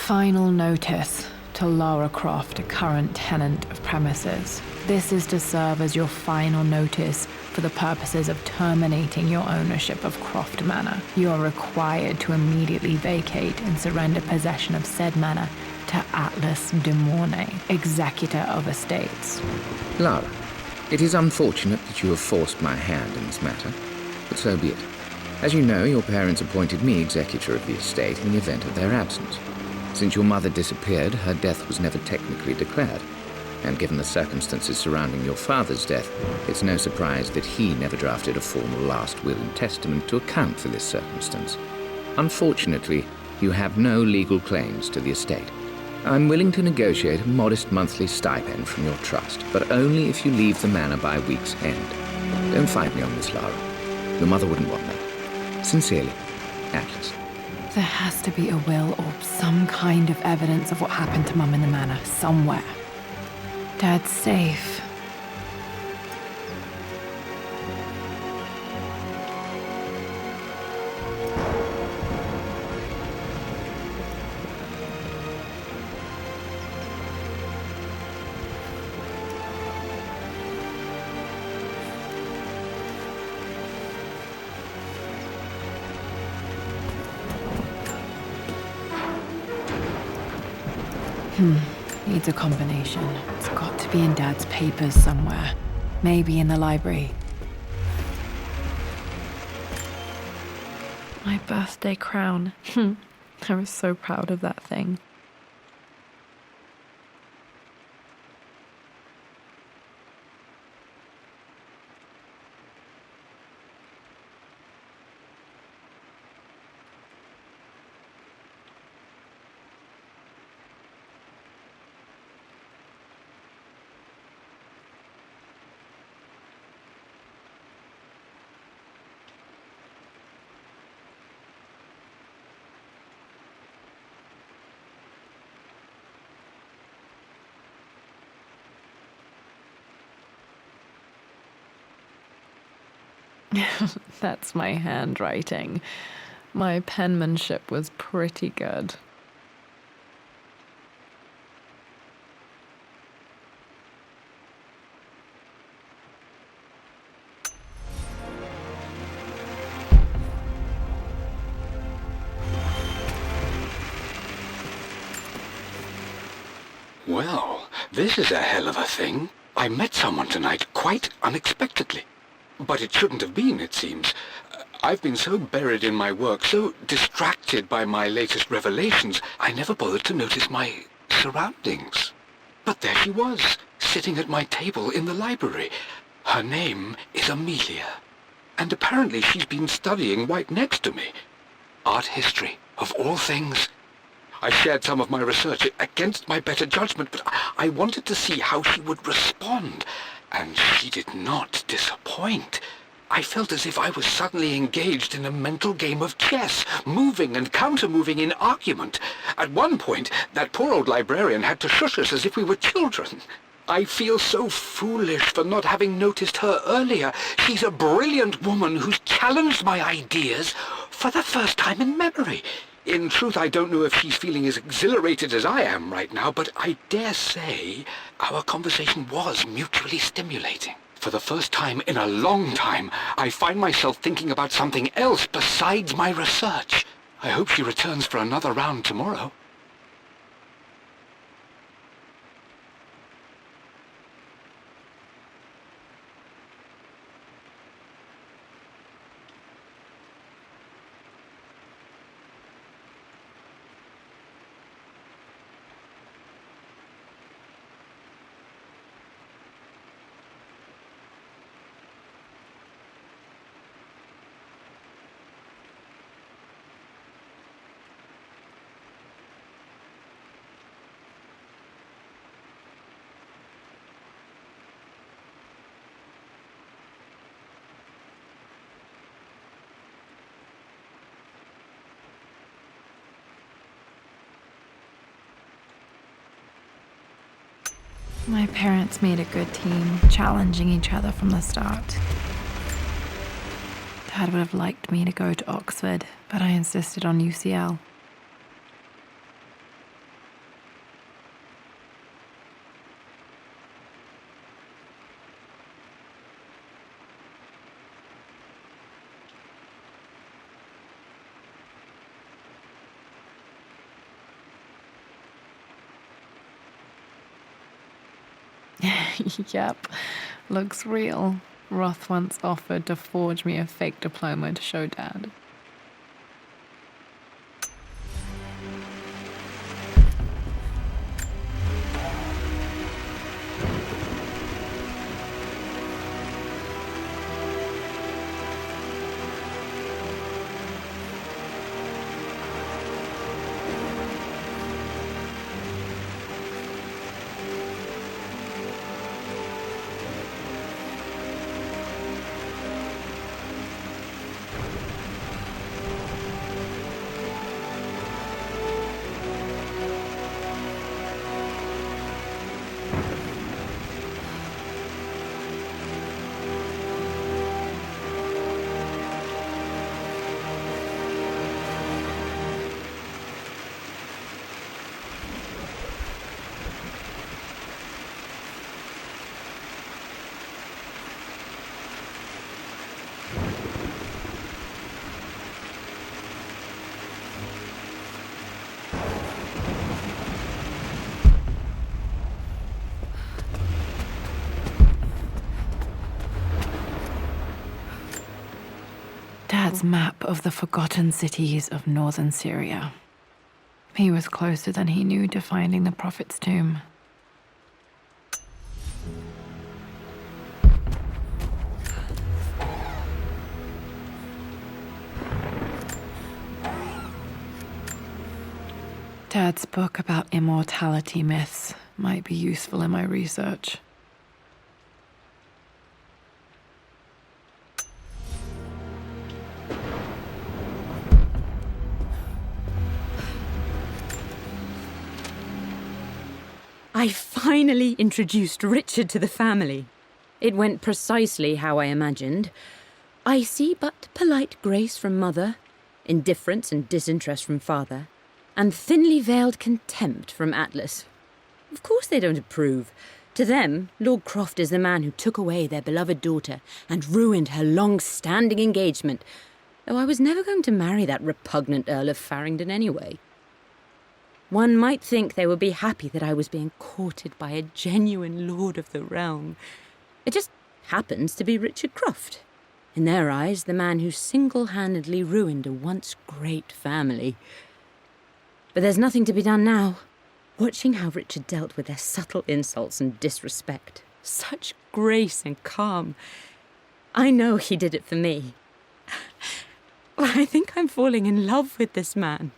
Final notice to Lara Croft, a current tenant of premises. This is to serve as your final notice for the purposes of terminating your ownership of Croft Manor. You are required to immediately vacate and surrender possession of said manor to Atlas de Mornay, executor of estates. Lara, it is unfortunate that you have forced my hand in this matter, but so be it. As you know, your parents appointed me executor of the estate in the event of their absence. Since your mother disappeared, her death was never technically declared. And given the circumstances surrounding your father's death, it's no surprise that he never drafted a formal last will and testament to account for this circumstance. Unfortunately, you have no legal claims to the estate. I'm willing to negotiate a modest monthly stipend from your trust, but only if you leave the manor by week's end. Don't fight me on this, Lara. Your mother wouldn't want that. Sincerely, Atlas. There has to be a will or some kind of evidence of what happened to Mum in the manor, somewhere. Dad's safe. Needs a combination. It's got to be in Dad's papers somewhere. Maybe in the library. My birthday crown. I was so proud of that thing. That's my handwriting. My penmanship was pretty good. Well, this is a hell of a thing. I met someone tonight quite unexpectedly. But it shouldn't have been, it seems. I've been so buried in my work, so distracted by my latest revelations, I never bothered to notice my surroundings. But there she was, sitting at my table in the library. Her name is Amelia, and apparently she's been studying right next to me. Art history, of all things. I shared some of my research against my better judgment, but I wanted to see how she would respond. And she did not disappoint. I felt as if I was suddenly engaged in a mental game of chess, moving and counter-moving in argument. At one point, that poor old librarian had to shush us as if we were children. I feel so foolish for not having noticed her earlier. She's a brilliant woman who's challenged my ideas for the first time in memory. In truth, I don't know if she's feeling as exhilarated as I am right now, but I dare say our conversation was mutually stimulating. For the first time in a long time, I find myself thinking about something else besides my research. I hope she returns for another round tomorrow. My parents made a good team, challenging each other from the start. Dad would have liked me to go to Oxford, but I insisted on UCL. Yep, looks real. Roth once offered to forge me a fake diploma to show Dad. Dad's map of the forgotten cities of northern Syria. He was closer than he knew to finding the Prophet's tomb. Dad's book about immortality myths might be useful in my research. I finally introduced Richard to the family. It went precisely how I imagined. Icy but polite grace from Mother, indifference and disinterest from Father, and thinly veiled contempt from Atlas. Of course they don't approve. To them, Lord Croft is the man who took away their beloved daughter and ruined her long-standing engagement, though I was never going to marry that repugnant Earl of Farringdon anyway. One might think they would be happy that I was being courted by a genuine lord of the realm. It just happens to be Richard Croft. In their eyes, the man who single-handedly ruined a once great family. But there's nothing to be done now. Watching how Richard dealt with their subtle insults and disrespect. Such grace and calm. I know he did it for me. I think I'm falling in love with this man.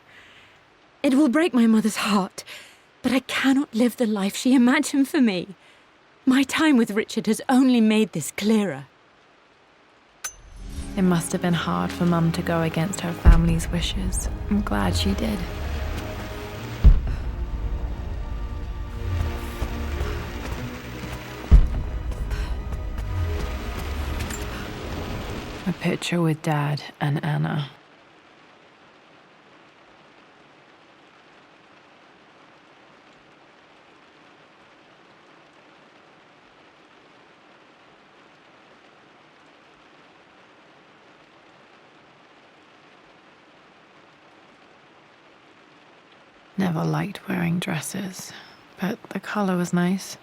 It will break my mother's heart, but I cannot live the life she imagined for me. My time with Richard has only made this clearer. It must have been hard for Mum to go against her family's wishes. I'm glad she did. A picture with Dad and Anna. Never liked wearing dresses, but the color was nice.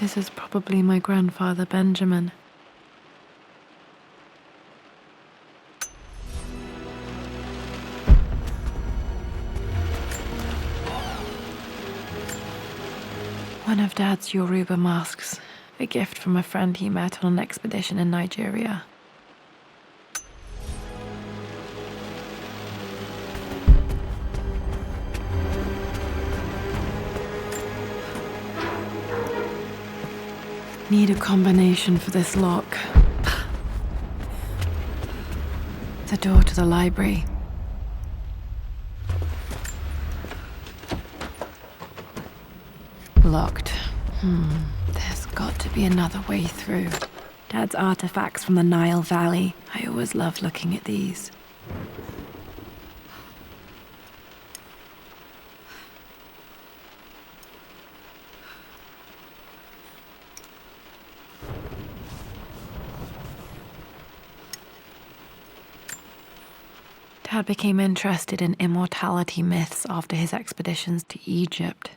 This is probably my grandfather, Benjamin. One of Dad's Yoruba masks, a gift from a friend he met on an expedition in Nigeria. Need a combination for this lock. The door to the library. Locked. There's got to be another way through. Dad's artifacts from the Nile Valley. I always loved looking at these. Dad became interested in immortality myths after his expeditions to Egypt.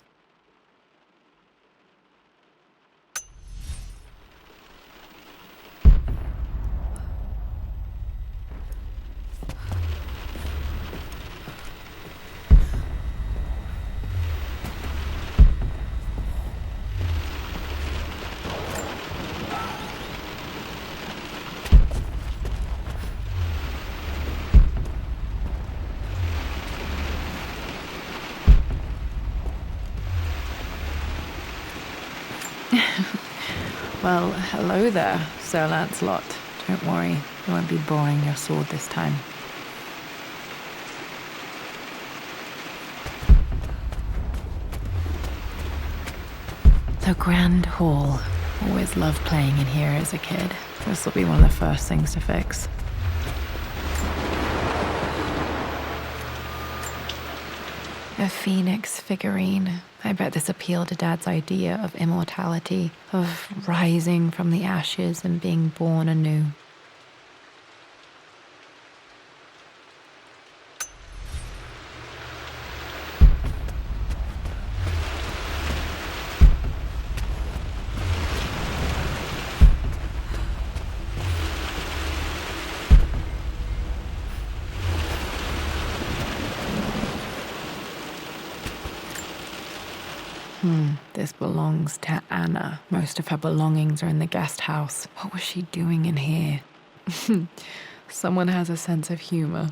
Well, hello there, Sir Lancelot. Don't worry, I won't be boring your sword this time. The Grand Hall. Always loved playing in here as a kid. This will be one of the first things to fix. A phoenix figurine. I bet this appealed to Dad's idea of immortality, of rising from the ashes and being born anew. This belongs to Anna. Most of her belongings are in the guest house. What was she doing in here? Someone has a sense of humor.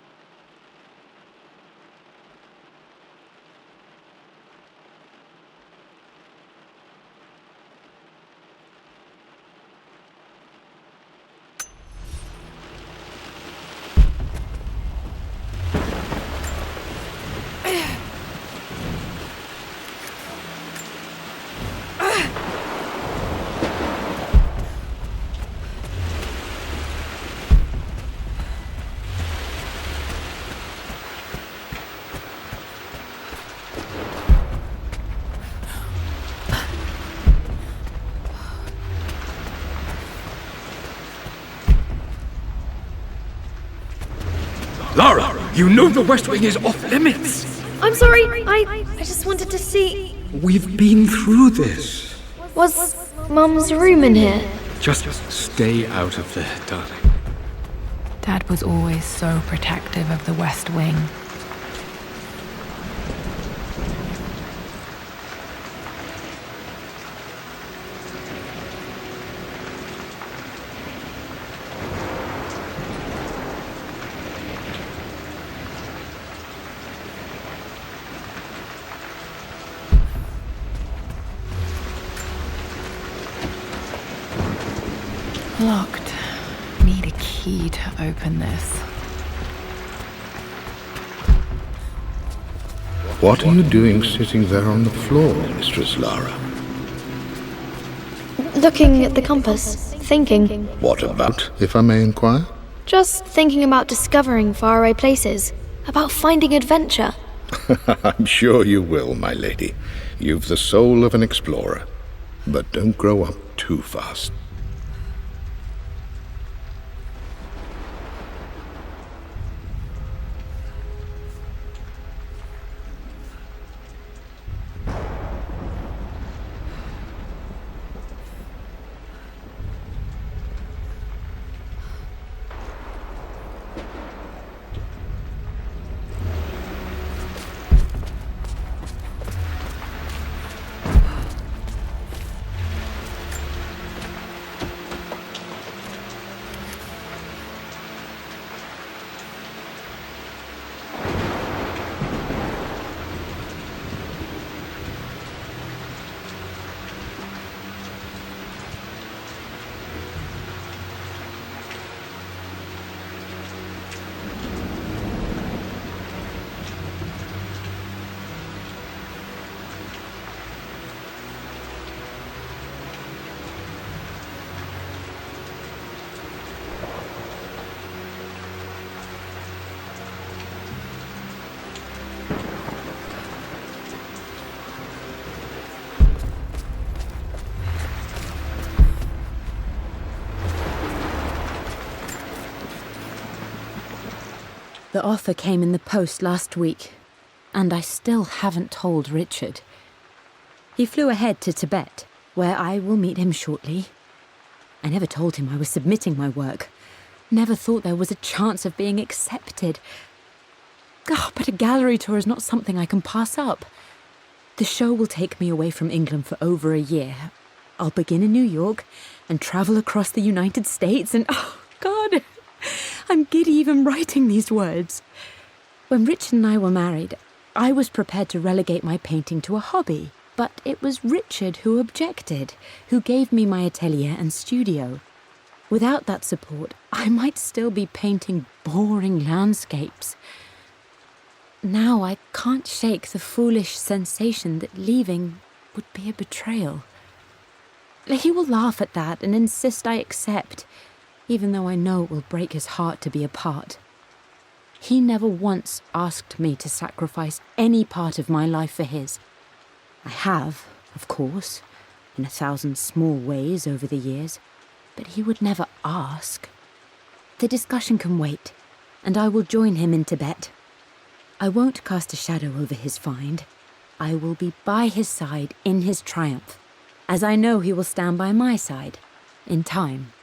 Lara, you know the West Wing is off limits. I'm sorry, I just wanted to see... We've been through this. Was Mum's room in here? Just stay out of there, darling. Dad was always so protective of the West Wing. Locked. Need a key to open this. What are you doing sitting there on the floor, Mistress Lara? Looking at the compass, thinking. What about, if I may inquire? Just thinking about discovering faraway places, about finding adventure. I'm sure you will, my lady. You've the soul of an explorer. But don't grow up too fast. The offer came in the post last week, and I still haven't told Richard. He flew ahead to Tibet, where I will meet him shortly. I never told him I was submitting my work. Never thought there was a chance of being accepted. But a gallery tour is not something I can pass up. The show will take me away from England for over a year. I'll begin in New York and travel across the United States and, oh God, I'm giddy even writing these words. When Richard and I were married, I was prepared to relegate my painting to a hobby, but it was Richard who objected, who gave me my atelier and studio. Without that support, I might still be painting boring landscapes. Now I can't shake the foolish sensation that leaving would be a betrayal. He will laugh at that and insist I accept, even though I know it will break his heart to be apart. He never once asked me to sacrifice any part of my life for his. I have, of course, in 1,000 small ways over the years, but he would never ask. The discussion can wait, and I will join him in Tibet. I won't cast a shadow over his find. I will be by his side in his triumph, as I know he will stand by my side, in time.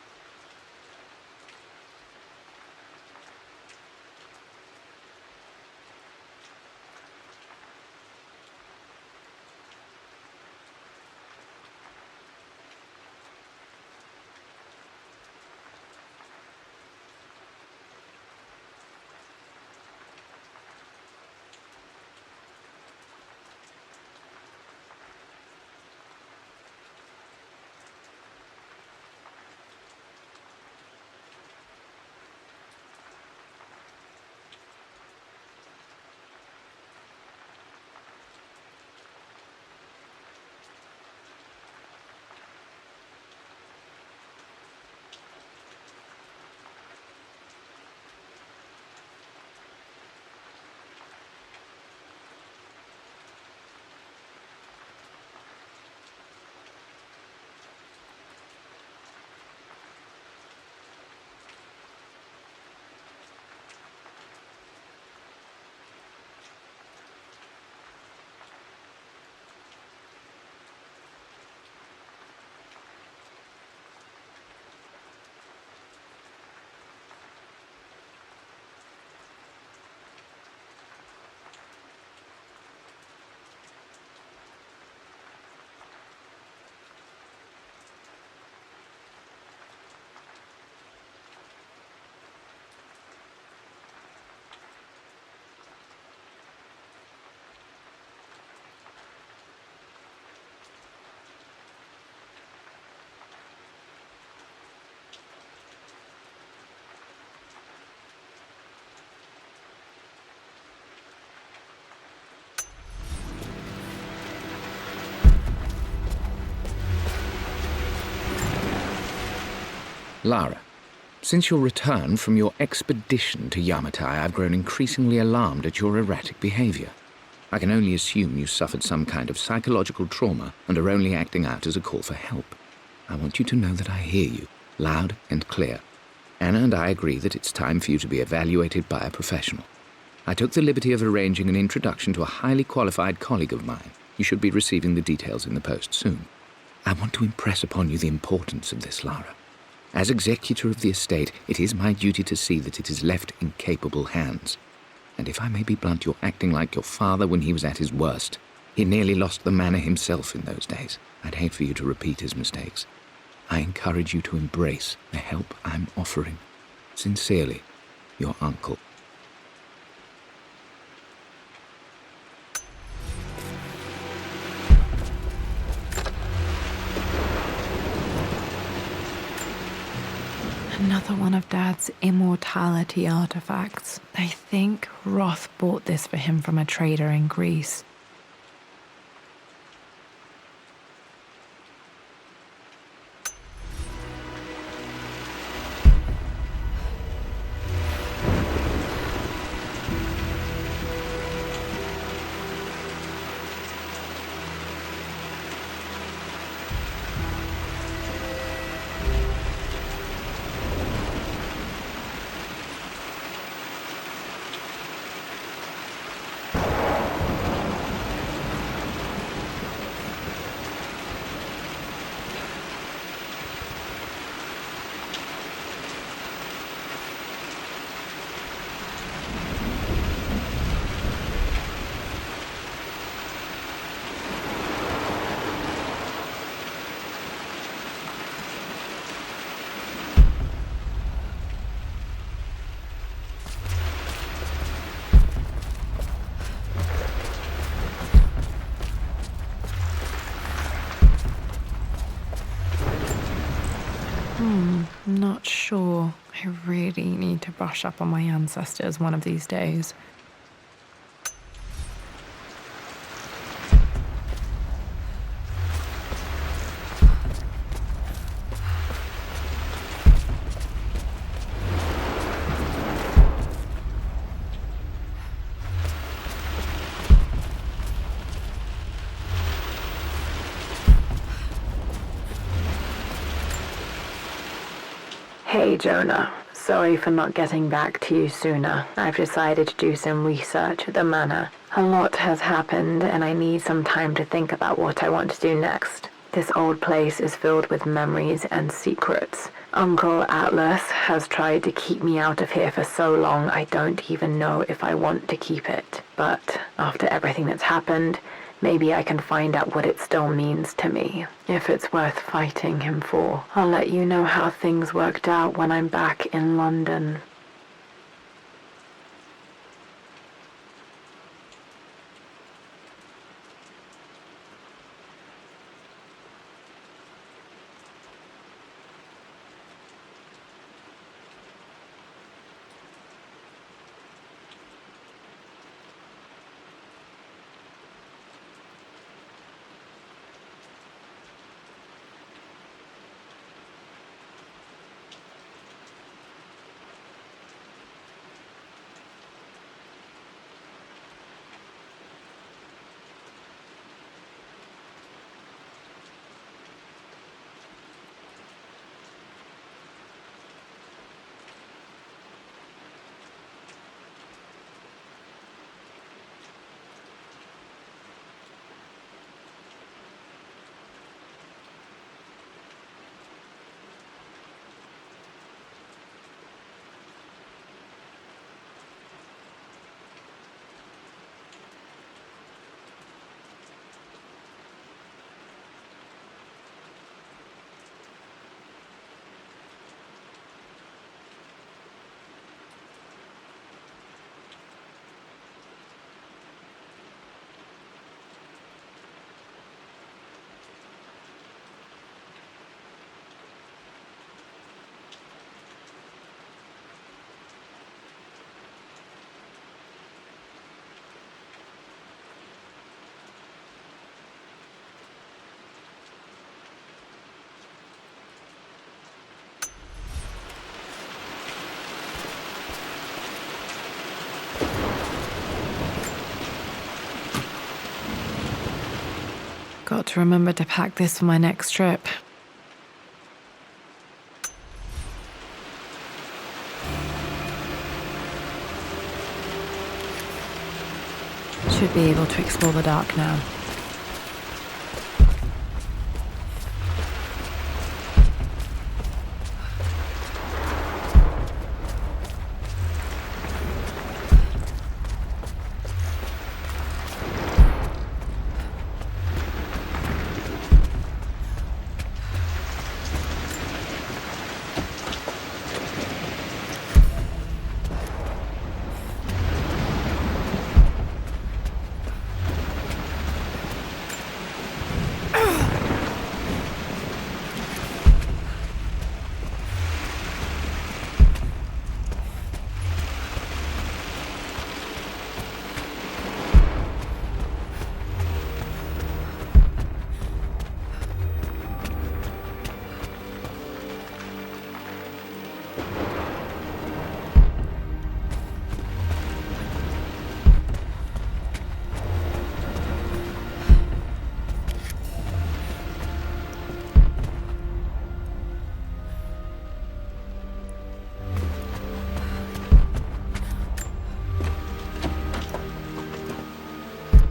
Lara, since your return from your expedition to Yamatai, I've grown increasingly alarmed at your erratic behavior. I can only assume you suffered some kind of psychological trauma and are only acting out as a call for help. I want you to know that I hear you, loud and clear. Anna and I agree that it's time for you to be evaluated by a professional. I took the liberty of arranging an introduction to a highly qualified colleague of mine. You should be receiving the details in the post soon. I want to impress upon you the importance of this, Lara. As executor of the estate, it is my duty to see that it is left in capable hands. And if I may be blunt, you're acting like your father when he was at his worst. He nearly lost the manor himself in those days. I'd hate for you to repeat his mistakes. I encourage you to embrace the help I'm offering. Sincerely, your uncle. Another one of Dad's immortality artifacts. I think Roth bought this for him from a trader in Greece. Not sure. I really need to brush up on my ancestors one of these days. Hey Jonah, sorry for not getting back to you sooner. I've decided to do some research at the manor. A lot has happened and I need some time to think about what I want to do next. This old place is filled with memories and secrets. Uncle Atlas has tried to keep me out of here for so long I don't even know if I want to keep it. But after everything that's happened, maybe I can find out what it still means to me, if it's worth fighting him for. I'll let you know how things worked out when I'm back in London. Got to remember to pack this for my next trip. Should be able to explore the dark now.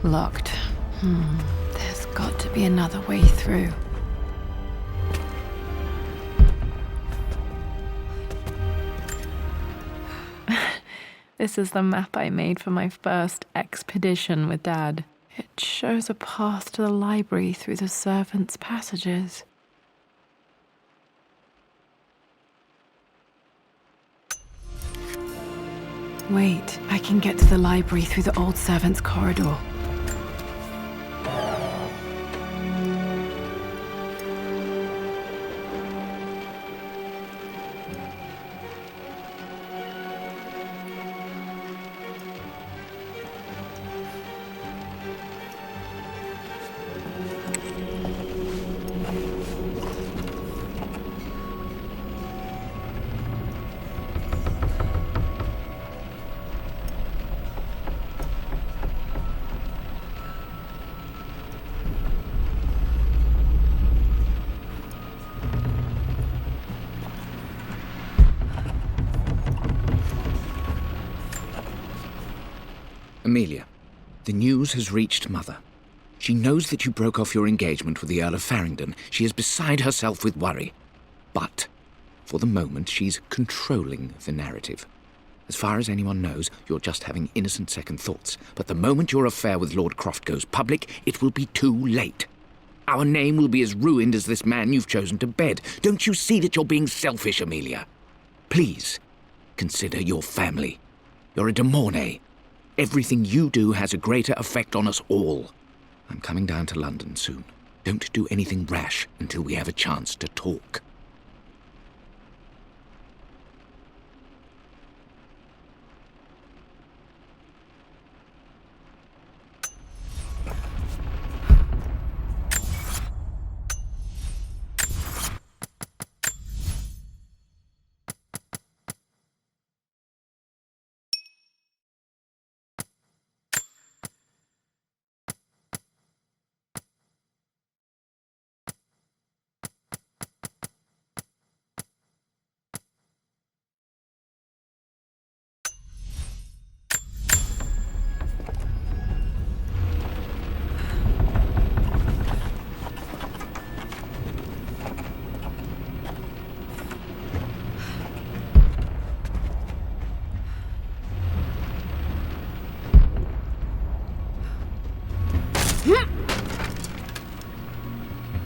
Locked. There's got to be another way through. This is the map I made for my first expedition with Dad. It shows a path to the library through the servants' passages. Wait, I can get to the library through the old servants' corridor. Amelia, the news has reached Mother. She knows that you broke off your engagement with the Earl of Farringdon. She is beside herself with worry. But, for the moment, she's controlling the narrative. As far as anyone knows, you're just having innocent second thoughts. But the moment your affair with Lord Croft goes public, it will be too late. Our name will be as ruined as this man you've chosen to bed. Don't you see that you're being selfish, Amelia? Please, consider your family. You're a de Mornay. Everything you do has a greater effect on us all. I'm coming down to London soon. Don't do anything rash until we have a chance to talk.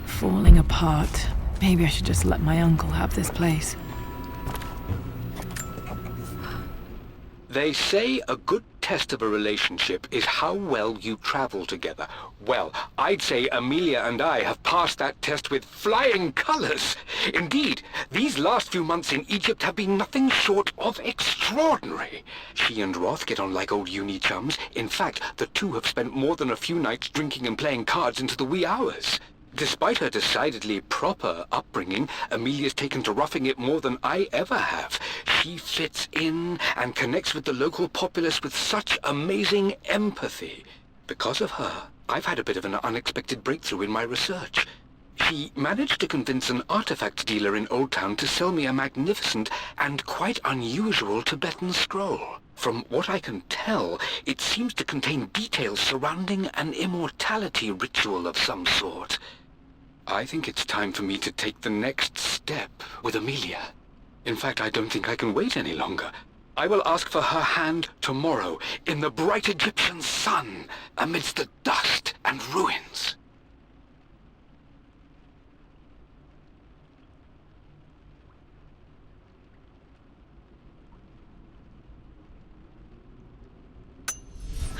Falling apart. Maybe I should just let my uncle have this place. They say a good test of a relationship is how well you travel together. Well, I'd say Amelia and I have passed that test with flying colours. Indeed, these last few months in Egypt have been nothing short of extraordinary. She and Roth get on like old uni chums. In fact, the two have spent more than a few nights drinking and playing cards into the wee hours. Despite her decidedly proper upbringing, Amelia's taken to roughing it more than I ever have. She fits in and connects with the local populace with such amazing empathy. Because of her, I've had a bit of an unexpected breakthrough in my research. She managed to convince an artifact dealer in Old Town to sell me a magnificent and quite unusual Tibetan scroll. From what I can tell, it seems to contain details surrounding an immortality ritual of some sort. I think it's time for me to take the next step with Amelia. In fact, I don't think I can wait any longer. I will ask for her hand tomorrow, in the bright Egyptian sun, amidst the dust and ruins.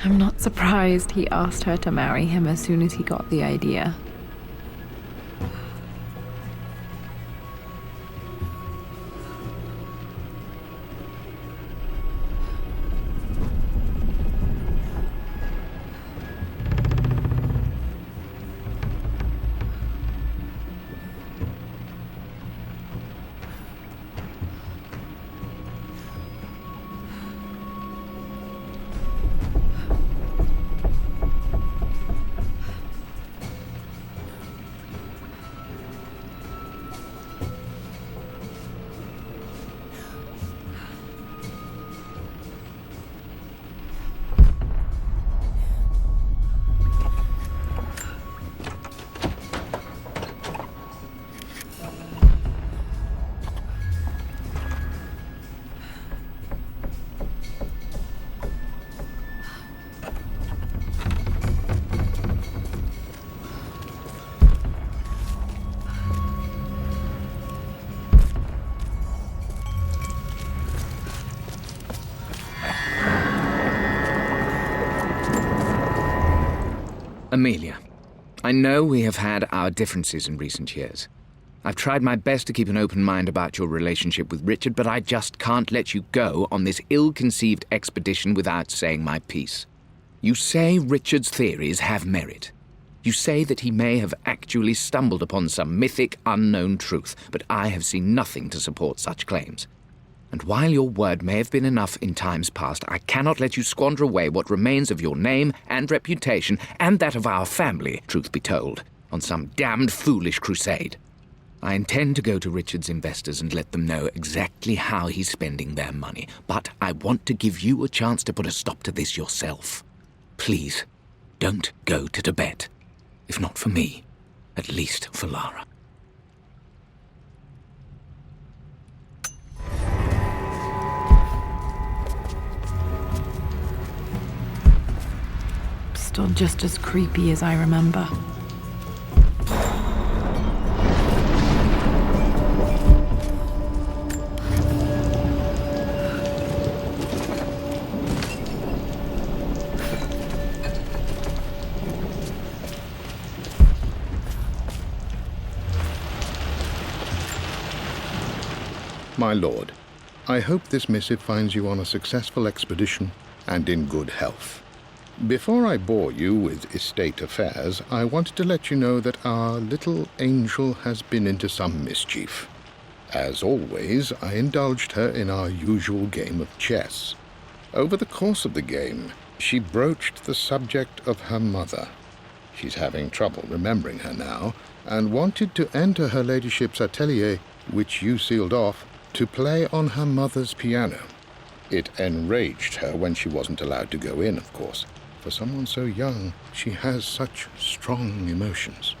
I'm not surprised he asked her to marry him as soon as he got the idea. Amelia, I know we have had our differences in recent years. I've tried my best to keep an open mind about your relationship with Richard, but I just can't let you go on this ill-conceived expedition without saying my piece. You say Richard's theories have merit. You say that he may have actually stumbled upon some mythic, unknown truth, but I have seen nothing to support such claims. And while your word may have been enough in times past, I cannot let you squander away what remains of your name and reputation, and that of our family, truth be told, on some damned foolish crusade. I intend to go to Richard's investors and let them know exactly how he's spending their money, but I want to give you a chance to put a stop to this yourself. Please, don't go to Tibet. If not for me, at least for Lara. Still just as creepy as I remember. My lord, I hope this missive finds you on a successful expedition and in good health. Before I bore you with estate affairs, I wanted to let you know that our little angel has been into some mischief. As always, I indulged her in our usual game of chess. Over the course of the game, she broached the subject of her mother. She's having trouble remembering her now, and wanted to enter her ladyship's atelier, which you sealed off, to play on her mother's piano. It enraged her when she wasn't allowed to go in, of course. For someone so young, she has such strong emotions.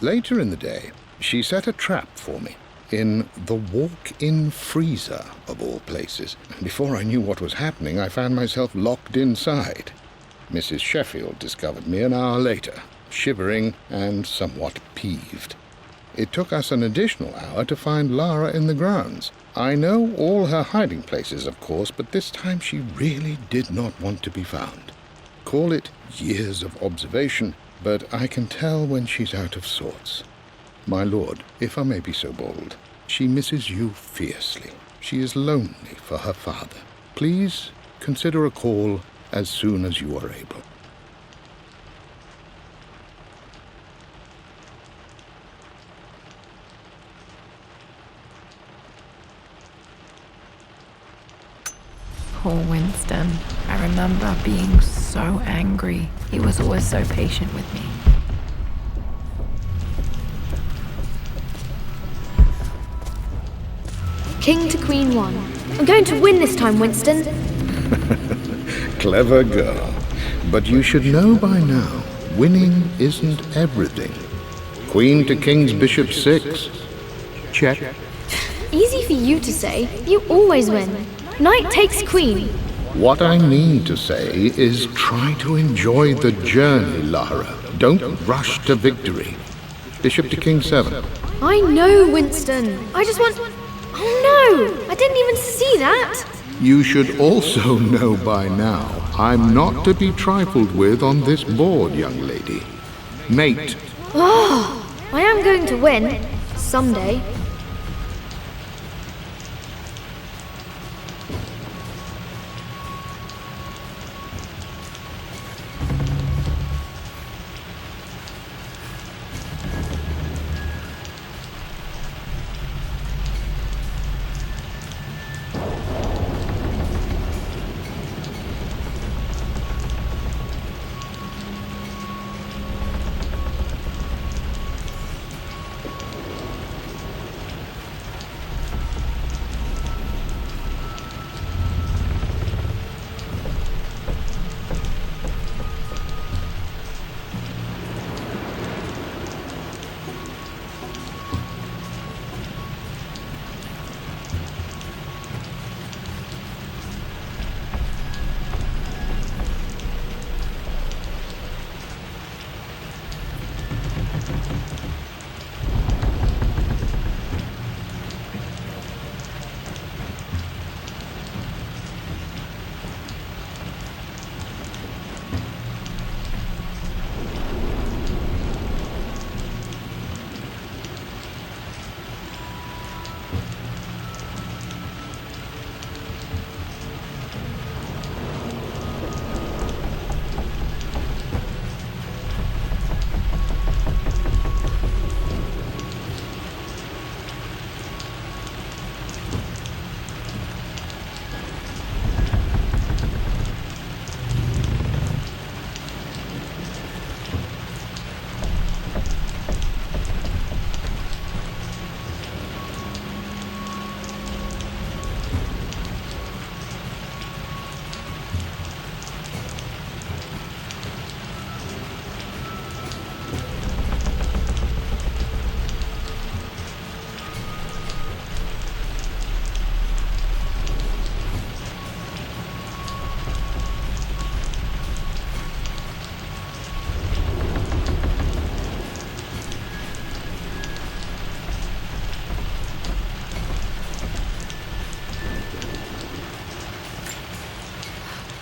Later in the day, she set a trap for me in the walk-in freezer, of all places. Before I knew what was happening, I found myself locked inside. Mrs. Sheffield discovered me an hour later, shivering and somewhat peeved. It took us an additional hour to find Lara in the grounds. I know all her hiding places, of course, but this time she really did not want to be found. Call it years of observation, but I can tell when she's out of sorts. My lord, if I may be so bold, she misses you fiercely. She is lonely for her father. Please consider a call as soon as you are able. Poor Winston. I remember being so angry. He was always so patient with me. King to Queen 1. I'm going to win this time, Winston. Clever girl. But you should know by now, winning isn't everything. Queen to King's Bishop 6. Check. Easy for you to say. You always win. Knight takes queen. What I mean to say is try to enjoy the journey, Lara. Don't rush to victory. Bishop to King 7. I know, Winston. I just want... Oh no! I didn't even see that! You should also know by now, I'm not to be trifled with on this board, young lady. Mate. Oh, I am going to win. Someday.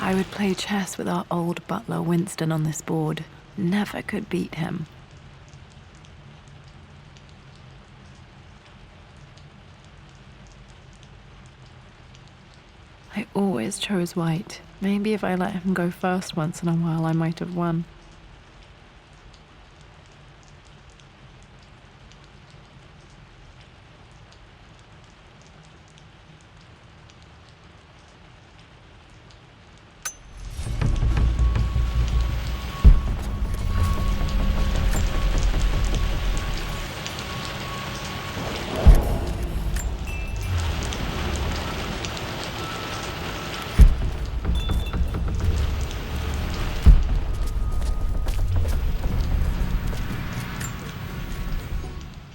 I would play chess with our old butler Winston on this board. Never could beat him. I always chose white. Maybe if I let him go first once in a while, I might have won.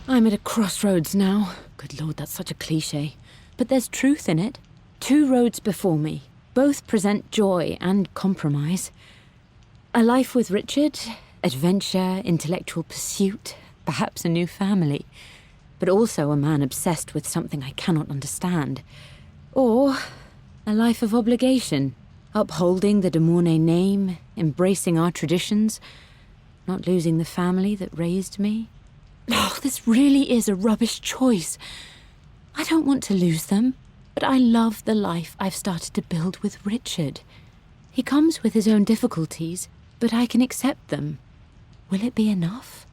I'm at a crossroads now. Good Lord, that's such a cliché. But there's truth in it. 2 roads before me. Both present joy and compromise. A life with Richard, adventure, intellectual pursuit, perhaps a new family. But also a man obsessed with something I cannot understand. Or a life of obligation, upholding the de Mornay name, embracing our traditions, not losing the family that raised me. Oh, this really is a rubbish choice. I don't want to lose them, but I love the life I've started to build with Richard. He comes with his own difficulties, but I can accept them. Will it be enough?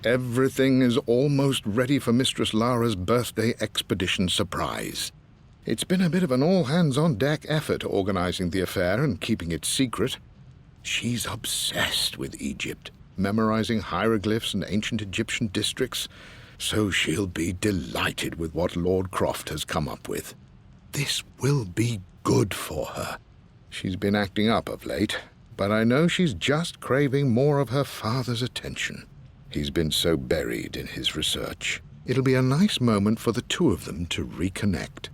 Everything is almost ready for Mistress Lara's birthday expedition surprise. It's been a bit of an all-hands-on-deck effort organizing the affair and keeping it secret. She's obsessed with Egypt, memorizing hieroglyphs and ancient Egyptian districts, so she'll be delighted with what Lord Croft has come up with. This will be good for her. She's been acting up of late, but I know she's just craving more of her father's attention. He's been so buried in his research. It'll be a nice moment for the 2 of them to reconnect.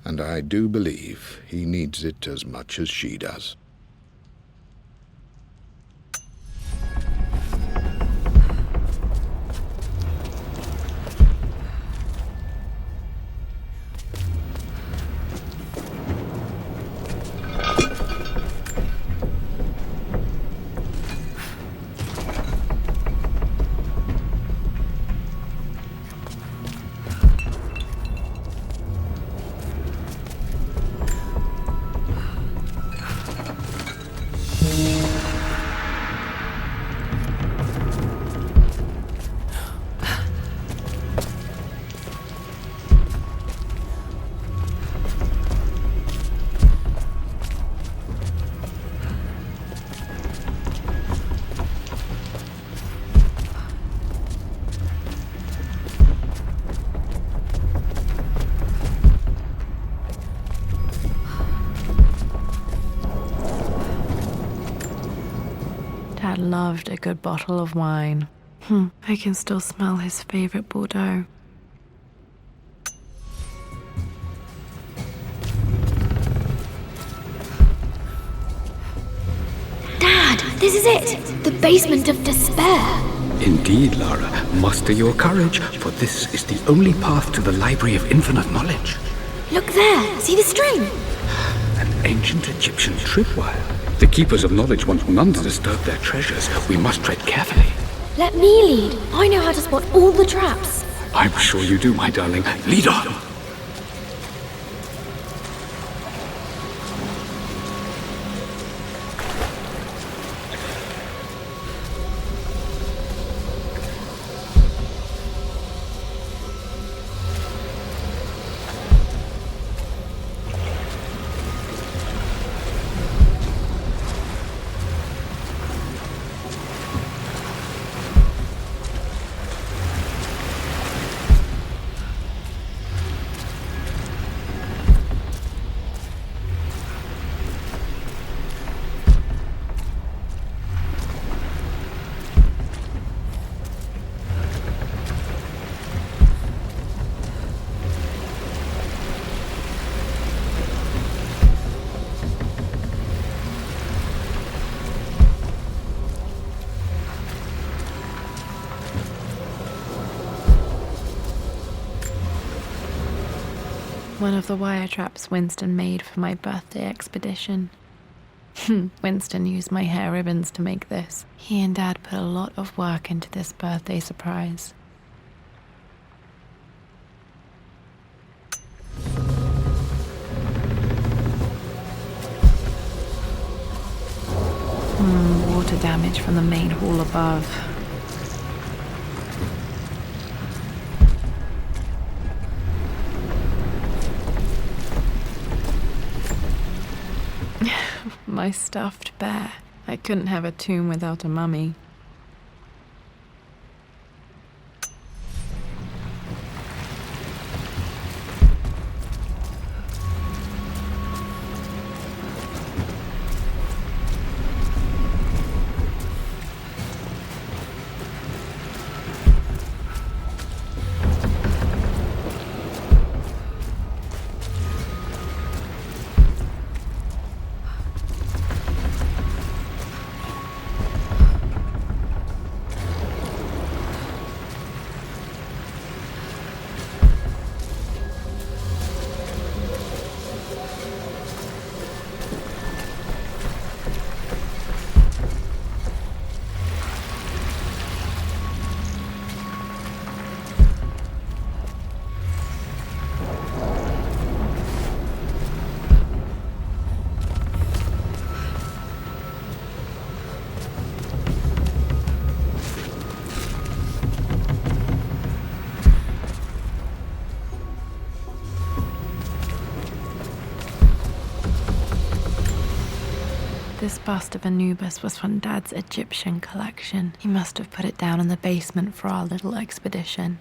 And I do believe he needs it as much as she does. Dad loved a good bottle of wine. I can still smell his favorite Bordeaux. Dad, this is it! The basement of despair! Indeed, Lara. Muster your courage, for this is the only path to the Library of Infinite Knowledge. Look there! See the string? An ancient Egyptian tripwire. The Keepers of Knowledge want none to disturb their treasures. We must tread carefully. Let me lead. I know how to spot all the traps. I'm sure you do, my darling. Lead on! one of the wire traps Winston made for my birthday expedition. Winston used my hair ribbons to make this. He and Dad put a lot of work into this birthday surprise. Water damage from the main hall above. My stuffed bear. I couldn't have a tomb without a mummy. This bust of Anubis was from Dad's Egyptian collection. He must have put it down in the basement for our little expedition.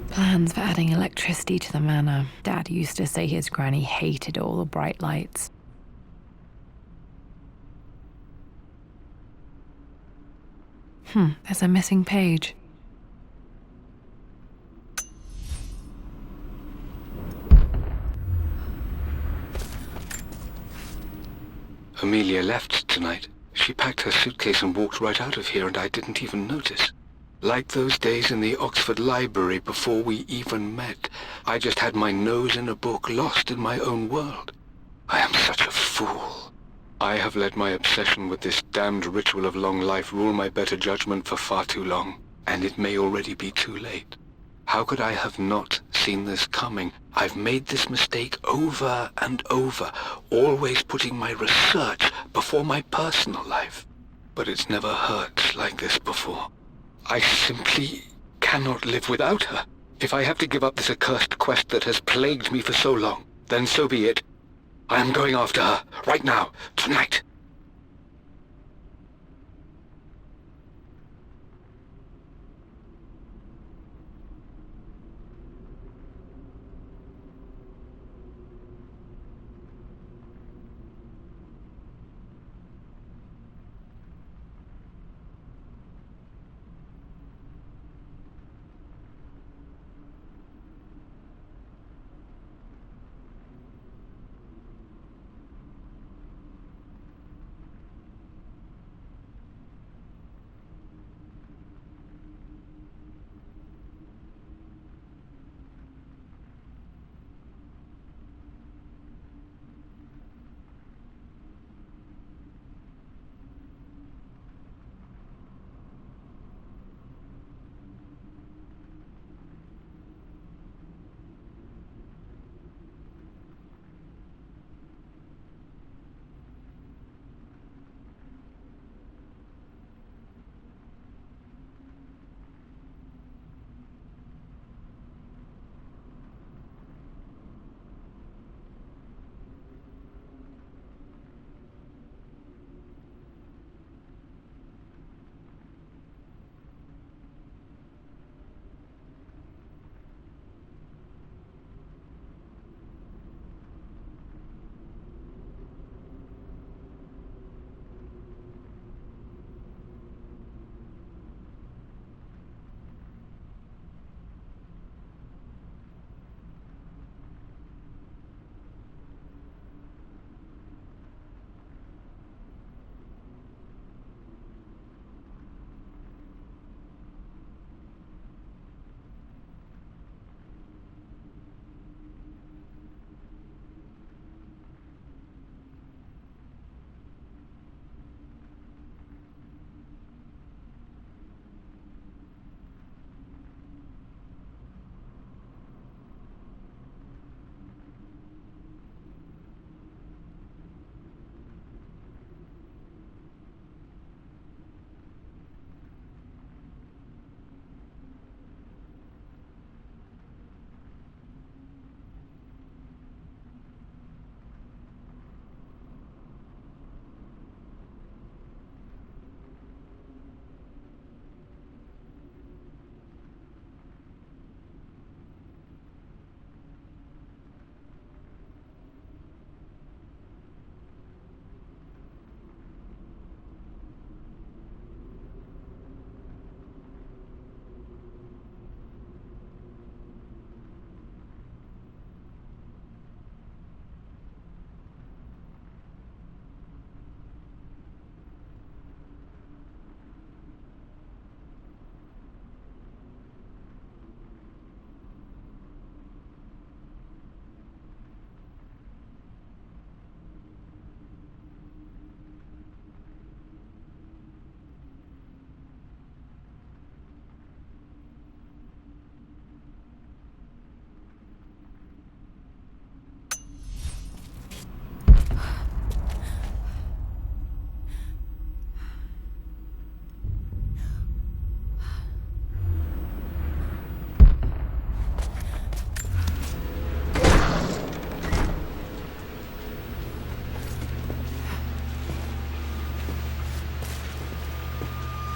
Plans for adding electricity to the manor. Dad used to say his granny hated all the bright lights. There's a missing page. Amelia left tonight. She packed her suitcase and walked right out of here, and I didn't even notice. Like those days in the Oxford Library before we even met. I just had my nose in a book, lost in my own world. I am such a fool. I have let my obsession with this damned ritual of long life rule my better judgment for far too long, and it may already be too late. How could I have not seen this coming? I've made this mistake over and over, always putting my research before my personal life. But it's never hurt like this before. I simply cannot live without her. If I have to give up this accursed quest that has plagued me for so long, then so be it. I am going after her, right now, tonight.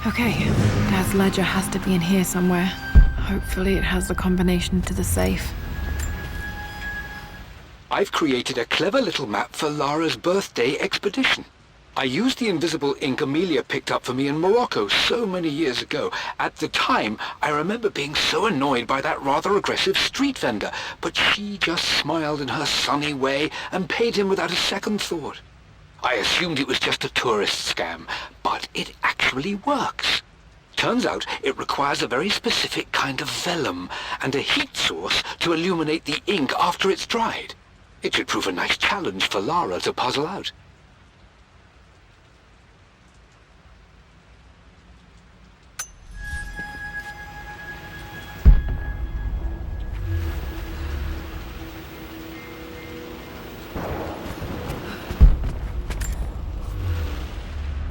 Okay, Dad's ledger has to be in here somewhere. Hopefully it has the combination to the safe. I've created a clever little map for Lara's birthday expedition. I used the invisible ink Amelia picked up for me in Morocco so many years ago. At the time, I remember being so annoyed by that rather aggressive street vendor, but she just smiled in her sunny way and paid him without a second thought. I assumed it was just a tourist scam, but it actually works. Turns out it requires a very specific kind of vellum and a heat source to illuminate the ink after it's dried. It should prove a nice challenge for Lara to puzzle out.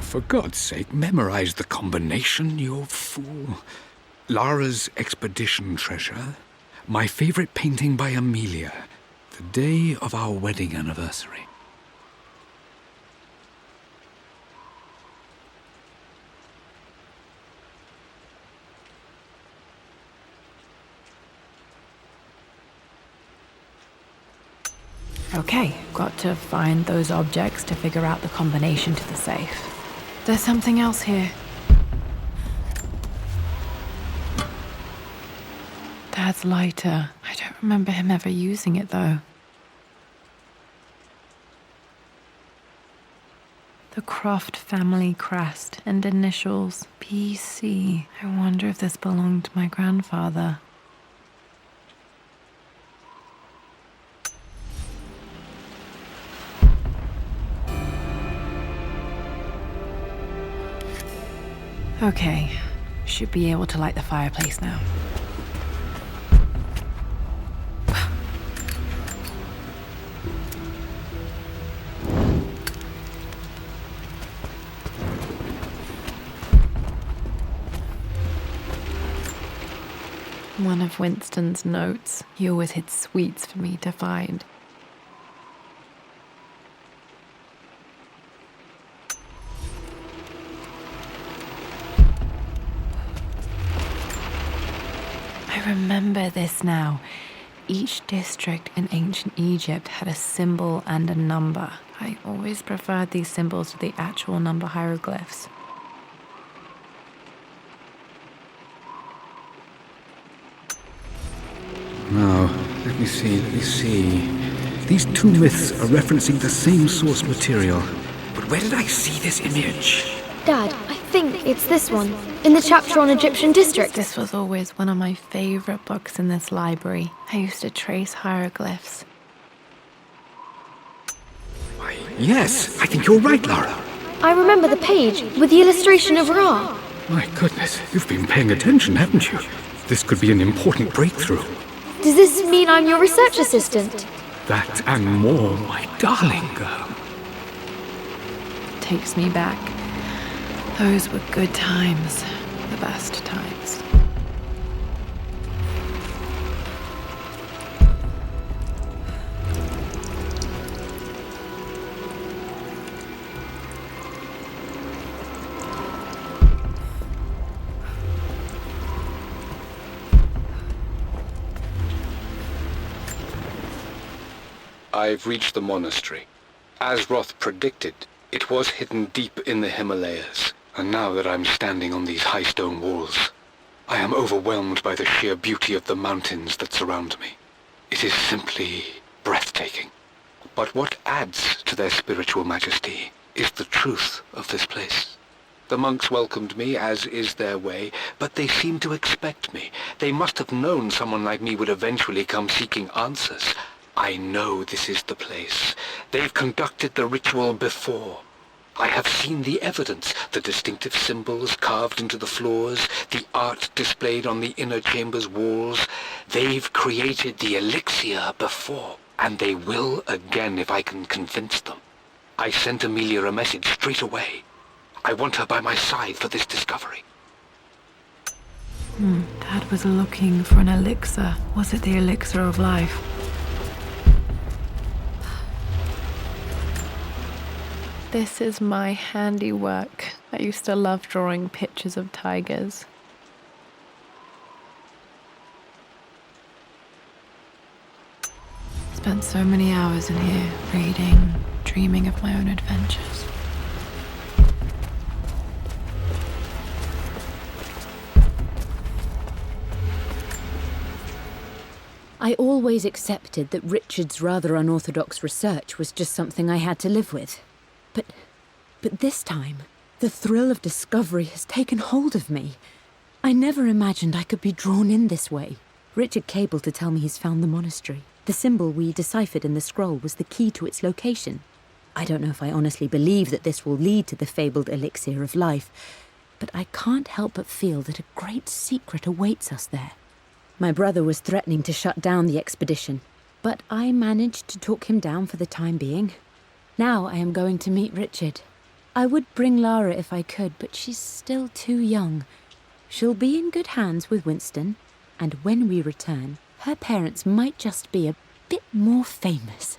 For God's sake, memorize the combination, you fool. Lara's expedition treasure, my favorite painting by Amelia, the day of our wedding anniversary. Okay, got to find those objects to figure out the combination to the safe. There's something else here. Dad's lighter. I don't remember him ever using it, though. The Croft family crest and initials PC. I wonder if this belonged to my grandfather. Okay, should be able to light the fireplace now. One of Winston's notes. He always hid sweets for me to find. I remember this now. Each district in ancient Egypt had a symbol and a number. I always preferred these symbols to the actual number hieroglyphs. Now, let me see. These two myths are referencing the same source material. But where did I see this image? Dad, I think it's this one, in the chapter on Egyptian districts. This was always one of my favorite books in this library. I used to trace hieroglyphs. Why, yes, I think you're right, Lara. I remember the page with the illustration of Ra. My goodness, you've been paying attention, haven't you? This could be an important breakthrough. Does this mean I'm your research assistant? That and more, my darling girl. Takes me back. Those were good times. The best times. I've reached the monastery. As Roth predicted, it was hidden deep in the Himalayas. And now that I'm standing on these high stone walls, I am overwhelmed by the sheer beauty of the mountains that surround me. It is simply breathtaking. But what adds to their spiritual majesty is the truth of this place. The monks welcomed me, as is their way, but they seemed to expect me. They must have known someone like me would eventually come seeking answers. I know this is the place. They've conducted the ritual before. I have seen the evidence, the distinctive symbols carved into the floors, the art displayed on the inner chamber's walls. They've created the elixir before, and they will again if I can convince them. I sent Amelia a message straight away. I want her by my side for this discovery. Dad was looking for an elixir. Was it the elixir of life? This is my handiwork. I used to love drawing pictures of tigers. Spent so many hours in here, reading, dreaming of my own adventures. I always accepted that Richard's rather unorthodox research was just something I had to live with. But this time, the thrill of discovery has taken hold of me. I never imagined I could be drawn in this way. Richard cabled to tell me he's found the monastery. The symbol we deciphered in the scroll was the key to its location. I don't know if I honestly believe that this will lead to the fabled elixir of life, but I can't help but feel that a great secret awaits us there. My brother was threatening to shut down the expedition, but I managed to talk him down for the time being. Now I am going to meet Richard. I would bring Lara if I could, but she's still too young. She'll be in good hands with Winston, and when we return, her parents might just be a bit more famous.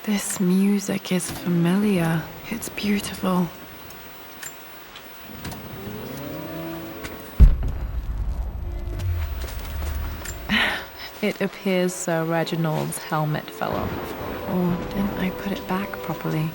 This music is familiar. It's beautiful. It appears Sir Reginald's helmet fell off. Or didn't I put it back properly?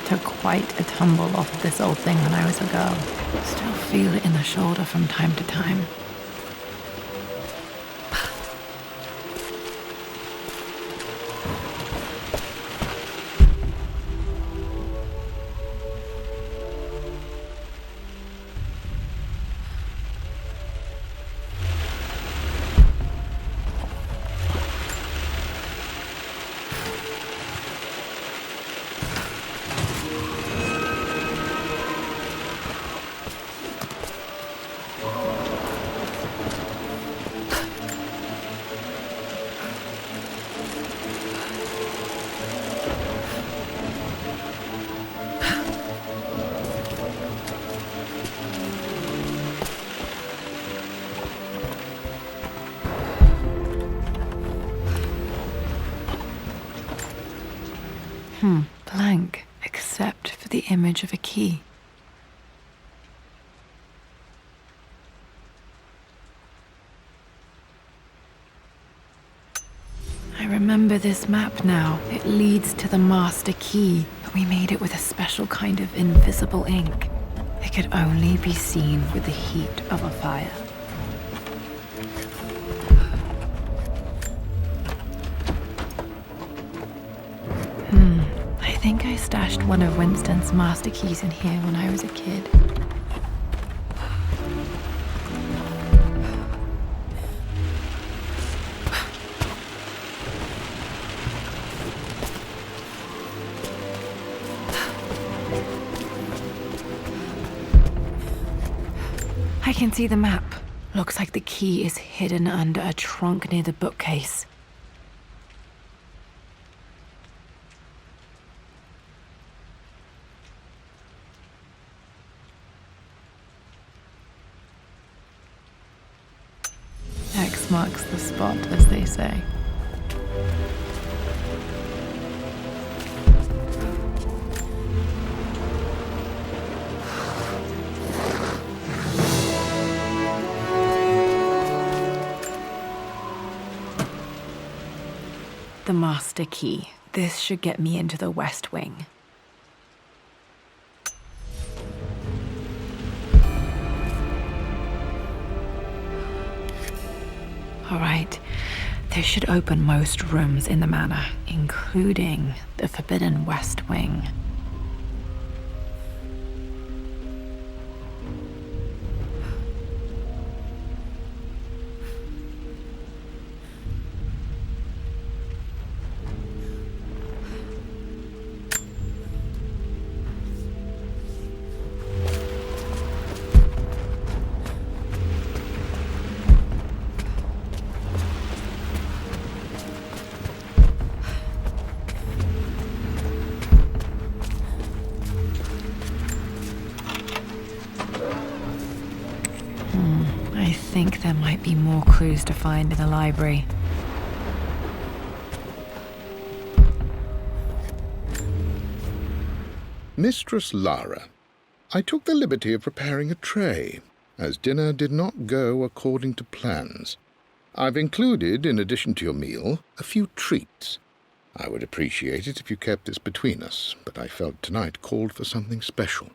Took quite a tumble off of this old thing when I was a girl. Still feel it in the shoulder from time to time. Blank, except for the image of a key. I remember this map now. It leads to the master key, but we made it with a special kind of invisible ink. It could only be seen with the heat of a fire. I think I stashed one of Winston's master keys in here when I was a kid. I can see the map. Looks like the key is hidden under a trunk near the bookcase. X marks the spot, as they say. The master key. This should get me into the West Wing. All right, this should open most rooms in the manor, including the Forbidden West Wing. I think there might be more clues to find in the library. Mistress Lara, I took the liberty of preparing a tray, as dinner did not go according to plans. I've included, in addition to your meal, a few treats. I would appreciate it if you kept this between us, but I felt tonight called for something special.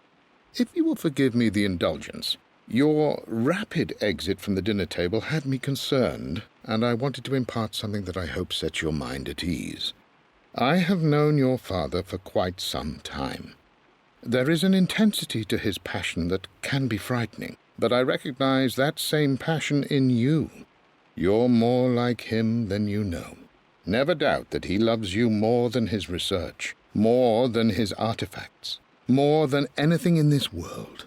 If you will forgive me the indulgence, your rapid exit from the dinner table had me concerned, and I wanted to impart something that I hope sets your mind at ease. I have known your father for quite some time. There is an intensity to his passion that can be frightening, but I recognize that same passion in you. You're more like him than you know. Never doubt that he loves you more than his research, more than his artifacts, more than anything in this world.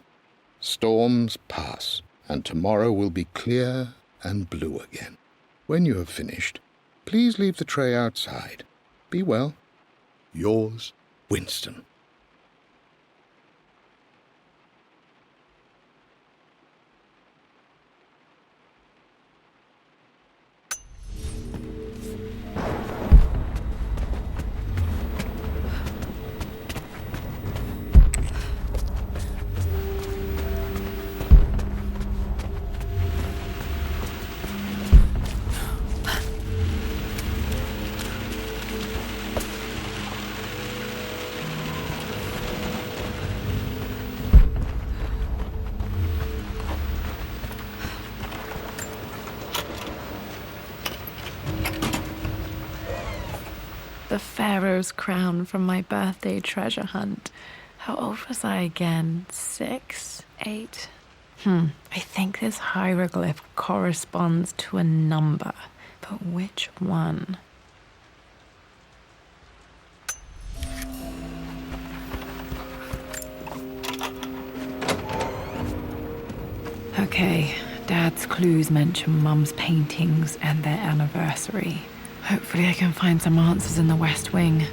Storms pass, and tomorrow will be clear and blue again. When you have finished, please leave the tray outside. Be well. Yours, Winston. The Pharaoh's crown from my birthday treasure hunt. How old was I again? 6? 8? I think this hieroglyph corresponds to a number, but which one? Okay, Dad's clues mention Mum's paintings and their anniversary. Hopefully I can find some answers in the West Wing.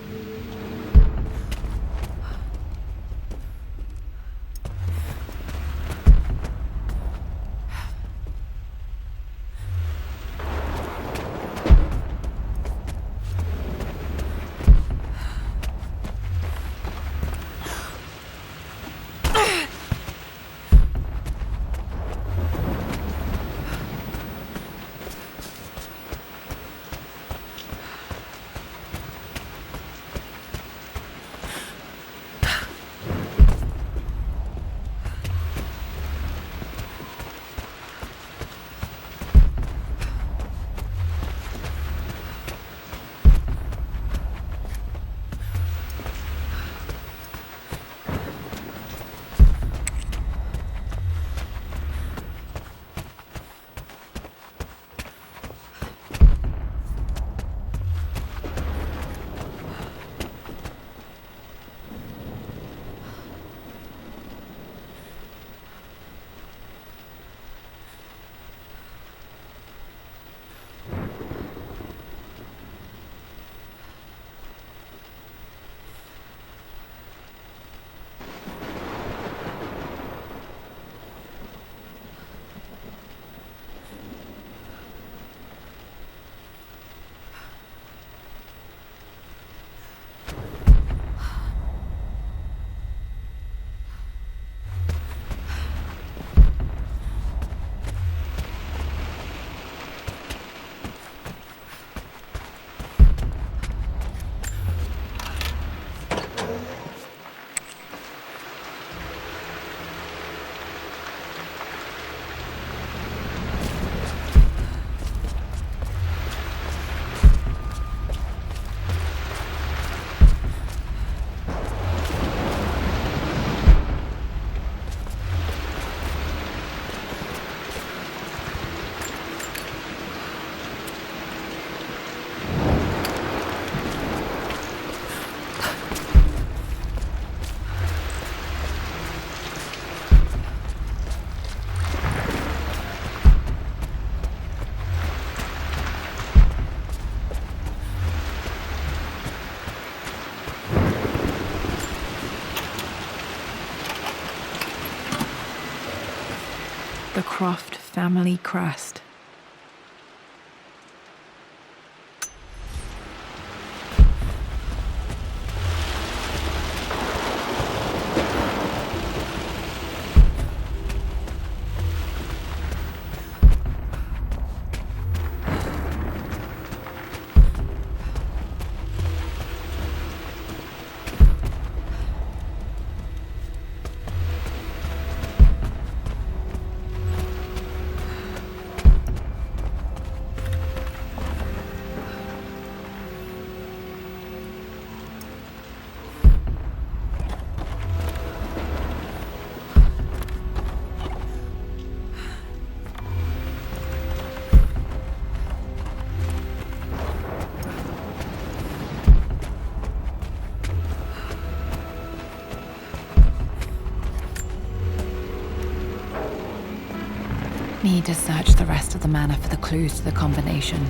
the Croft family crest. Need to search the rest of the manor for the clues to the combination.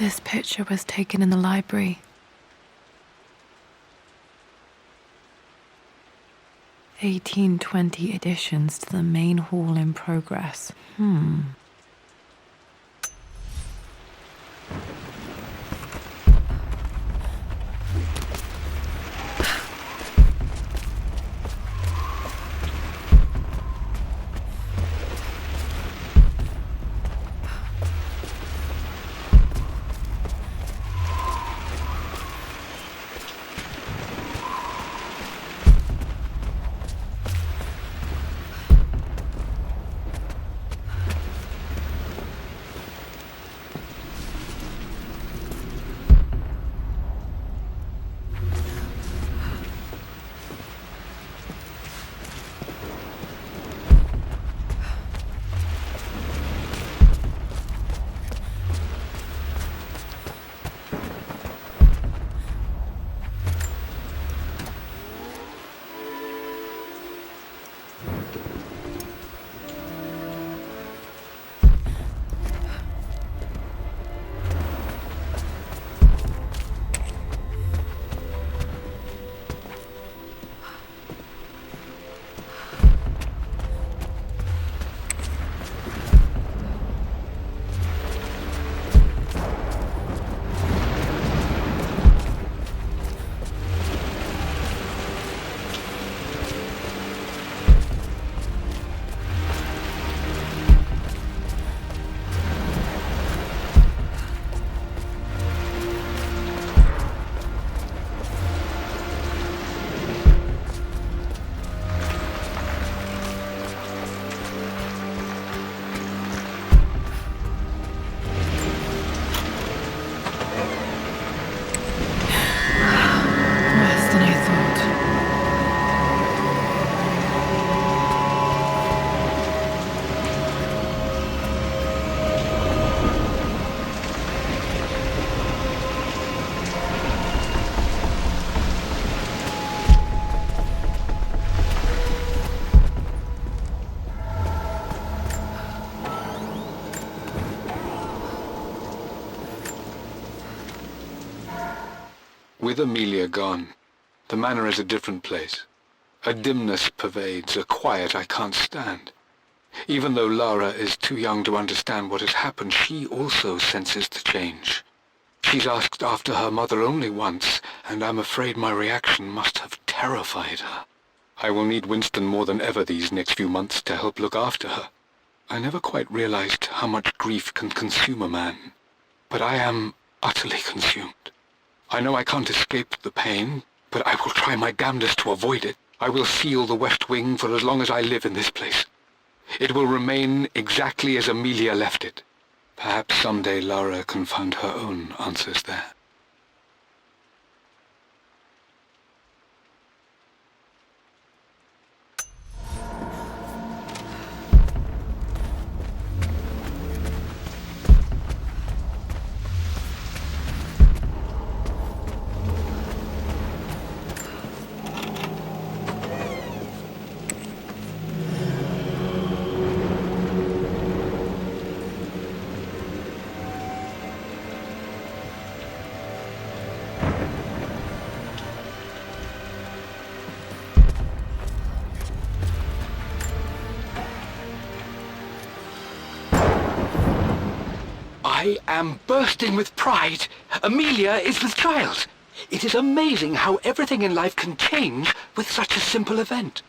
This picture was taken in the library. 1820 additions to the main hall in progress. Worse than I thought. With Amelia gone, the manor is a different place. A dimness pervades, a quiet I can't stand. Even though Lara is too young to understand what has happened, she also senses the change. She's asked after her mother only once, and I'm afraid my reaction must have terrified her. I will need Winston more than ever these next few months to help look after her. I never quite realized how much grief can consume a man, but I am utterly consumed. I know I can't escape the pain, but I will try my damnedest to avoid it. I will seal the West Wing for as long as I live in this place. It will remain exactly as Amelia left it. Perhaps someday Lara can find her own answers there. I am bursting with pride. Amelia is with child. It is amazing how everything in life can change with such a simple event.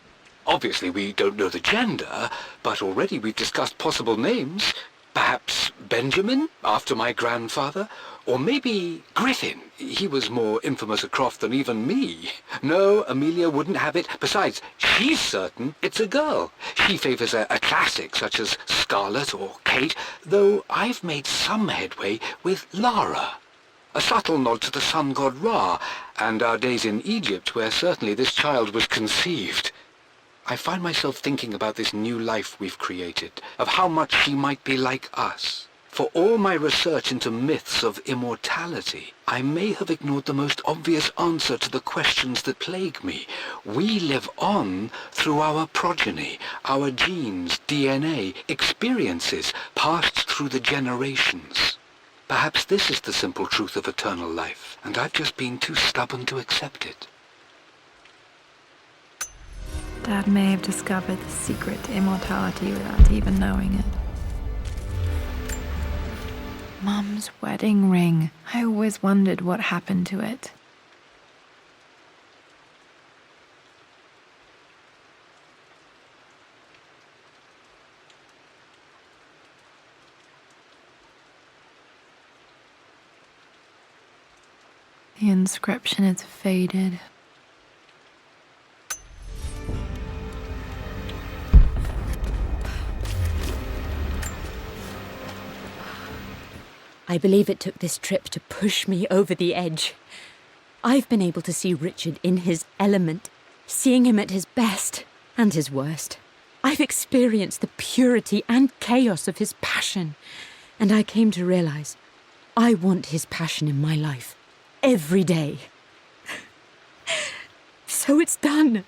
Obviously, we don't know the gender, but already we've discussed possible names. Perhaps Benjamin, after my grandfather, or maybe Griffin. He was more infamous at Croft than even me. No, Amelia wouldn't have it. Besides, she's certain it's a girl. She favours a classic such as Scarlet or Kate, though I've made some headway with Lara. A subtle nod to the sun god Ra, and our days in Egypt, where certainly this child was conceived. I find myself thinking about this new life we've created, of how much she might be like us. For all my research into myths of immortality, I may have ignored the most obvious answer to the questions that plague me. We live on through our progeny, our genes, DNA, experiences passed through the generations. Perhaps this is the simple truth of eternal life, and I've just been too stubborn to accept it. Dad may have discovered the secret to immortality without even knowing it. Mum's wedding ring. I always wondered what happened to it. The inscription is faded. I believe it took this trip to push me over the edge. I've been able to see Richard in his element, seeing him at his best and his worst. I've experienced the purity and chaos of his passion, and I came to realize I want his passion in my life every day. So it's done.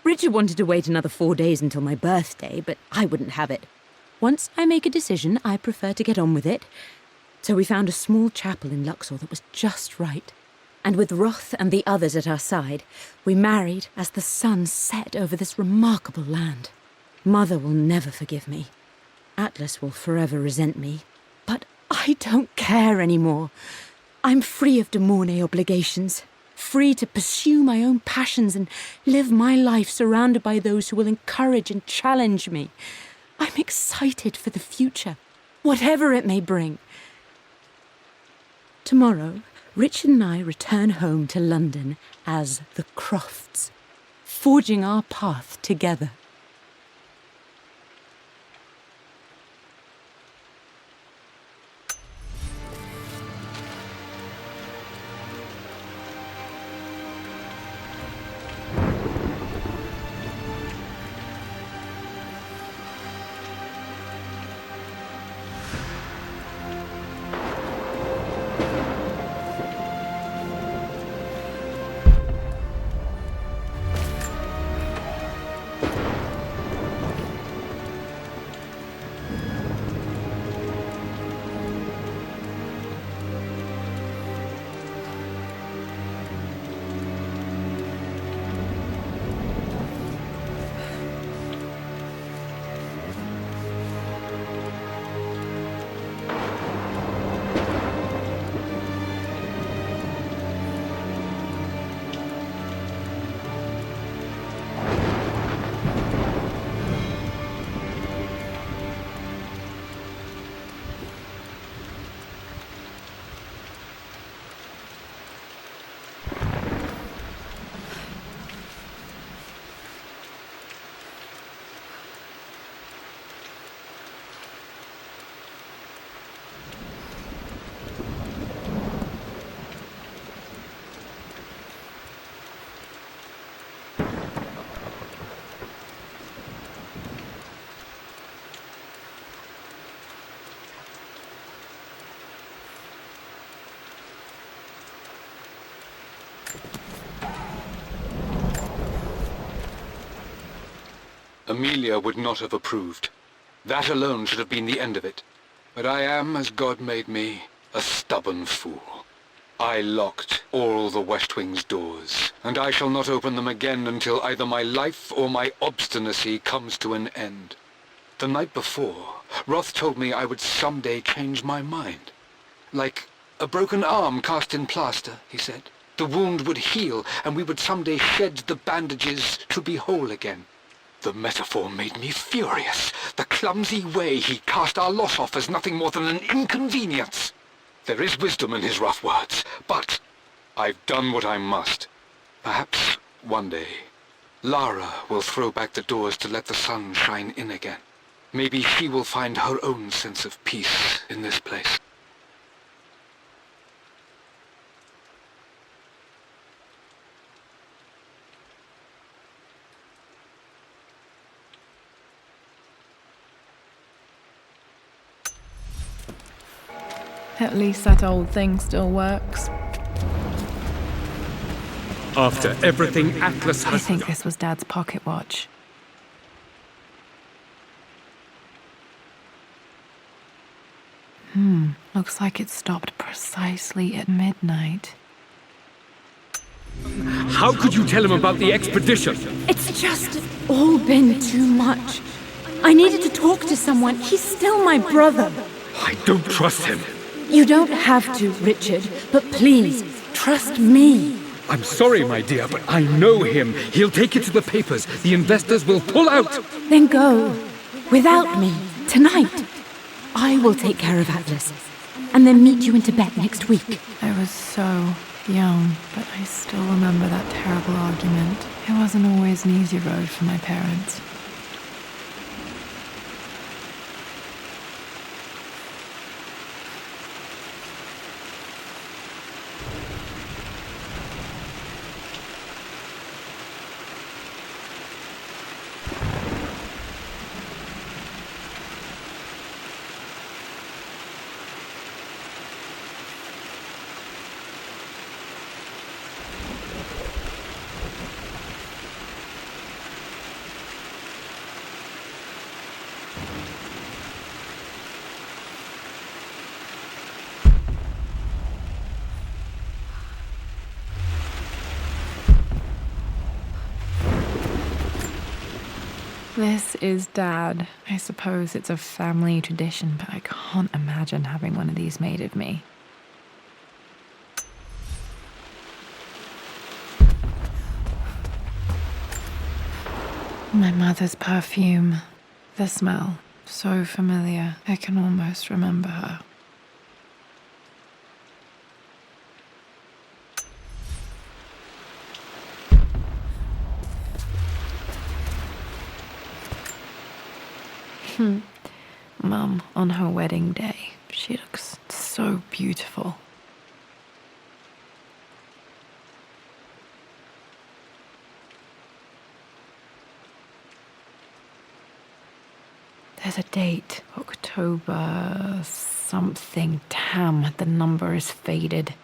Richard wanted to wait another 4 days until my birthday, but I wouldn't have it. Once I make a decision, I prefer to get on with it. So we found a small chapel in Luxor that was just right. And with Roth and the others at our side, we married as the sun set over this remarkable land. Mother will never forgive me. Atlas will forever resent me. But I don't care anymore. I'm free of De Mornay obligations, free to pursue my own passions and live my life surrounded by those who will encourage and challenge me. I'm excited for the future, whatever it may bring. Tomorrow, Richard and I return home to London as the Crofts, forging our path together. Amelia would not have approved. That alone should have been the end of it. But I am, as God made me, a stubborn fool. I locked all the West Wing's doors, and I shall not open them again until either my life or my obstinacy comes to an end. The night before, Roth told me I would someday change my mind. Like a broken arm cast in plaster, he said. The wound would heal, and we would someday shed the bandages to be whole again. The metaphor made me furious. The clumsy way he cast our loss off as nothing more than an inconvenience. There is wisdom in his rough words, but I've done what I must. Perhaps one day, Lara will throw back the doors to let the sun shine in again. Maybe she will find her own sense of peace in this place. At least that old thing still works. After everything Atlas I has think done. this was Dad's pocket watch. Looks like it stopped precisely at midnight. How could you tell him about the expedition? It's just all been too much. I needed to talk to someone. He's still my brother. I don't trust him. You don't have to, Richard, but please, trust me. I'm sorry, my dear, but I know him. He'll take it to the papers. The investors will pull out. Then go. Without me. Tonight. I will take care of Atlas. And then meet you in Tibet next week. I was so young, but I still remember that terrible argument. It wasn't always an easy road for my parents. This is Dad. I suppose it's a family tradition, but I can't imagine having one of these made of me. My mother's perfume. The smell. So familiar. I can almost remember her. Mum, on her wedding day, she looks so beautiful. There's a date, October something. Damn, the number is faded.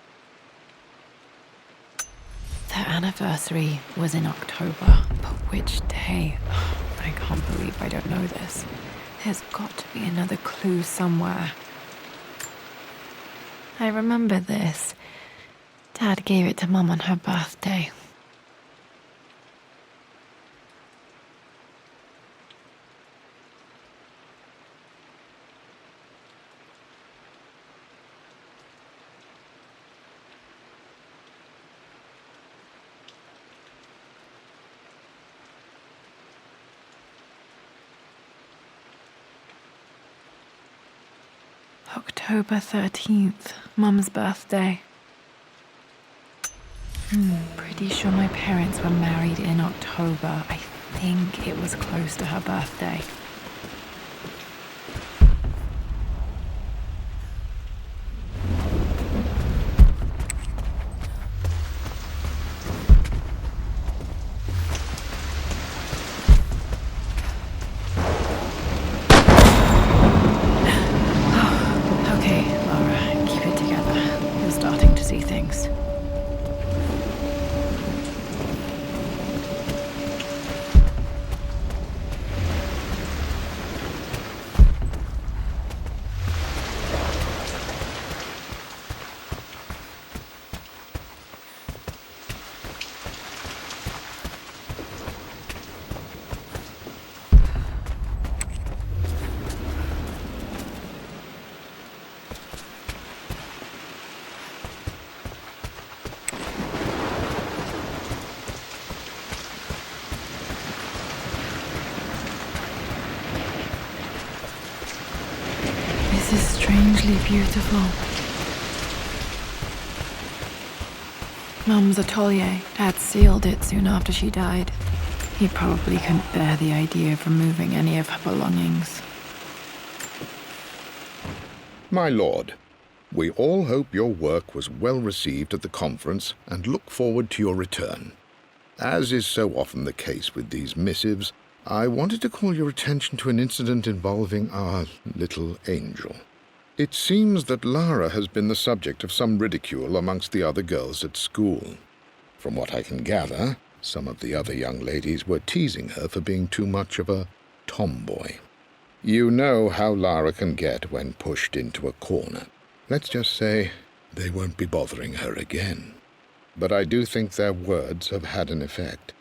Their anniversary was in October, but which day? I can't believe I don't know this. There's got to be another clue somewhere. I remember this. Dad gave it to Mum on her birthday. October 13th, Mum's birthday. Pretty sure my parents were married in October. I think it was close to her birthday. This is strangely beautiful. Mum's atelier. Dad sealed it soon after she died. He probably couldn't bear the idea of removing any of her belongings. My lord, we all hope your work was well received at the conference and look forward to your return. As is so often the case with these missives, I wanted to call your attention to an incident involving our little angel. It seems that Lara has been the subject of some ridicule amongst the other girls at school. From what I can gather, some of the other young ladies were teasing her for being too much of a tomboy. You know how Lara can get when pushed into a corner. Let's just say they won't be bothering her again. but I do think their words have had an effect.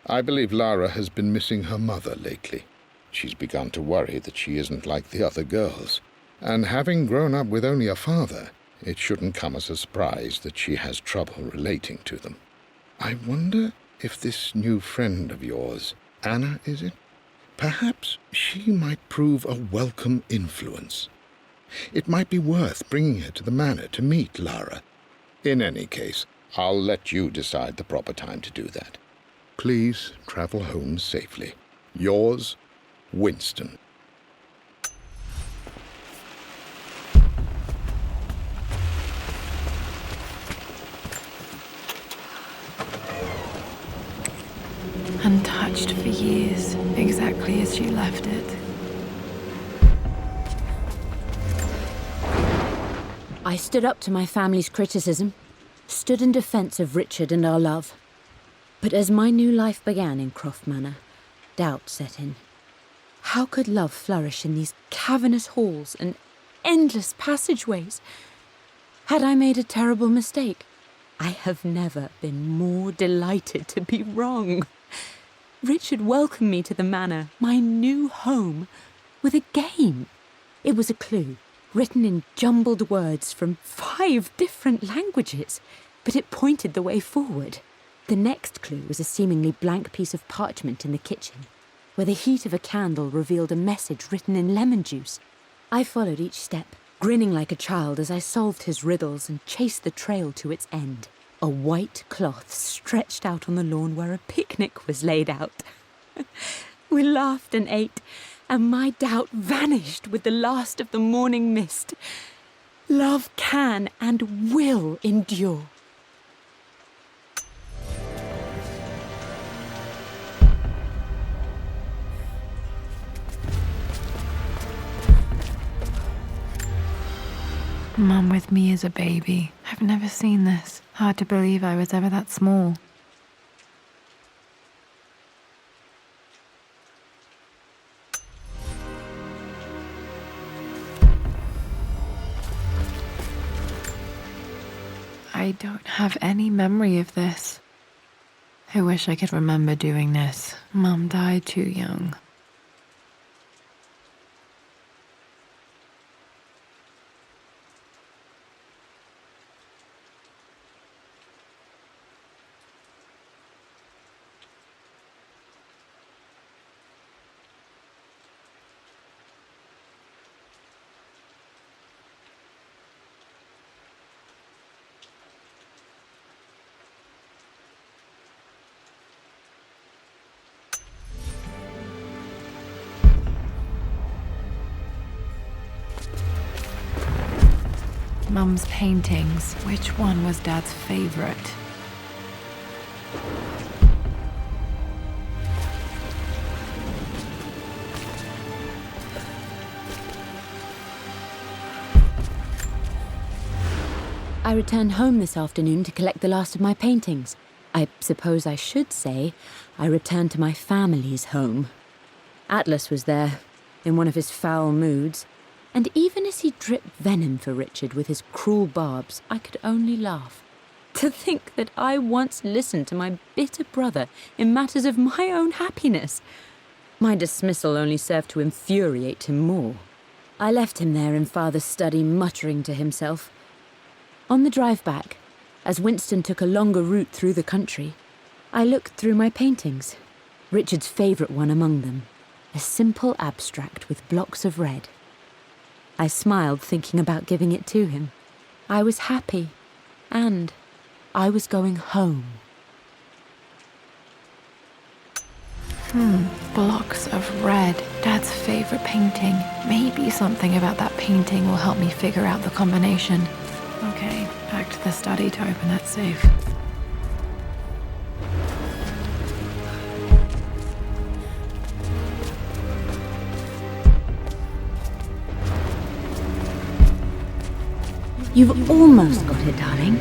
I believe Lara has been missing her mother lately. She's begun to worry that she isn't like the other girls. And having grown up with only a father, it shouldn't come as a surprise that she has trouble relating to them. I wonder if this new friend of yours, Anna, is it? Perhaps she might prove a welcome influence. It might be worth bringing her to the manor to meet Lara. In any case, I'll let you decide the proper time to do that. Please travel home safely. Yours, Winston. Untouched for years, exactly as you left it. I stood up to my family's criticism, stood in defense of Richard and our love. But as my new life began in Croft Manor, doubt set in. How could love flourish in these cavernous halls and endless passageways? Had I made a terrible mistake? I have never been more delighted to be wrong. Richard welcomed me to the manor, my new home, with a game. It was a clue, written in jumbled words from 5 different languages, but it pointed the way forward. The next clue was a seemingly blank piece of parchment in the kitchen, where the heat of a candle revealed a message written in lemon juice. I followed each step, grinning like a child as I solved his riddles and chased the trail to its end. A white cloth stretched out on the lawn where a picnic was laid out. We laughed and ate, and my doubt vanished with the last of the morning mist. Love can and will endure. Mum with me as a baby. I've never seen this. Hard to believe I was ever that small. I don't have any memory of this. I wish I could remember doing this. Mum died too young. Mum's paintings. Which one was Dad's favorite? I returned home this afternoon to collect the last of my paintings. I suppose I should say I returned to my family's home. Atlas was there, in one of his foul moods, and even as he dripped venom for Richard with his cruel barbs, I could only laugh. To think that I once listened to my bitter brother in matters of my own happiness. My dismissal only served to infuriate him more. I left him there in Father's study, muttering to himself. On the drive back, as Winston took a longer route through the country, I looked through my paintings, Richard's favourite one among them, a simple abstract with blocks of red. I smiled, thinking about giving it to him. I was happy, and I was going home. Blocks of red. Dad's favorite painting. Maybe something about that painting will help me figure out the combination. Okay, back to the study to open that safe. You've almost got it, darling.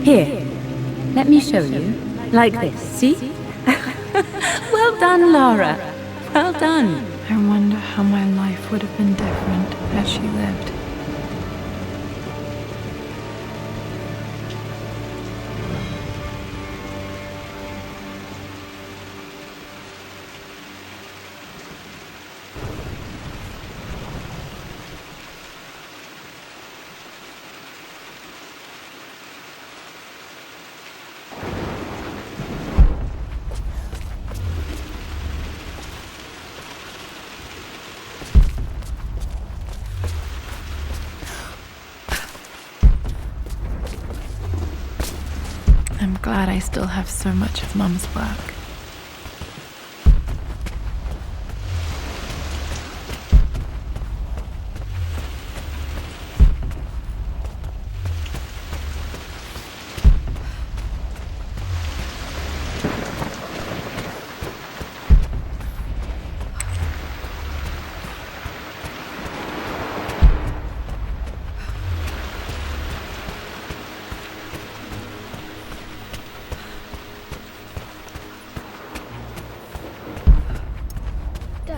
Here, let me show you. Like this, see? Well done, Lara. Well done. I wonder how my life would have been different had she lived. glad I still have so much of Mum's work.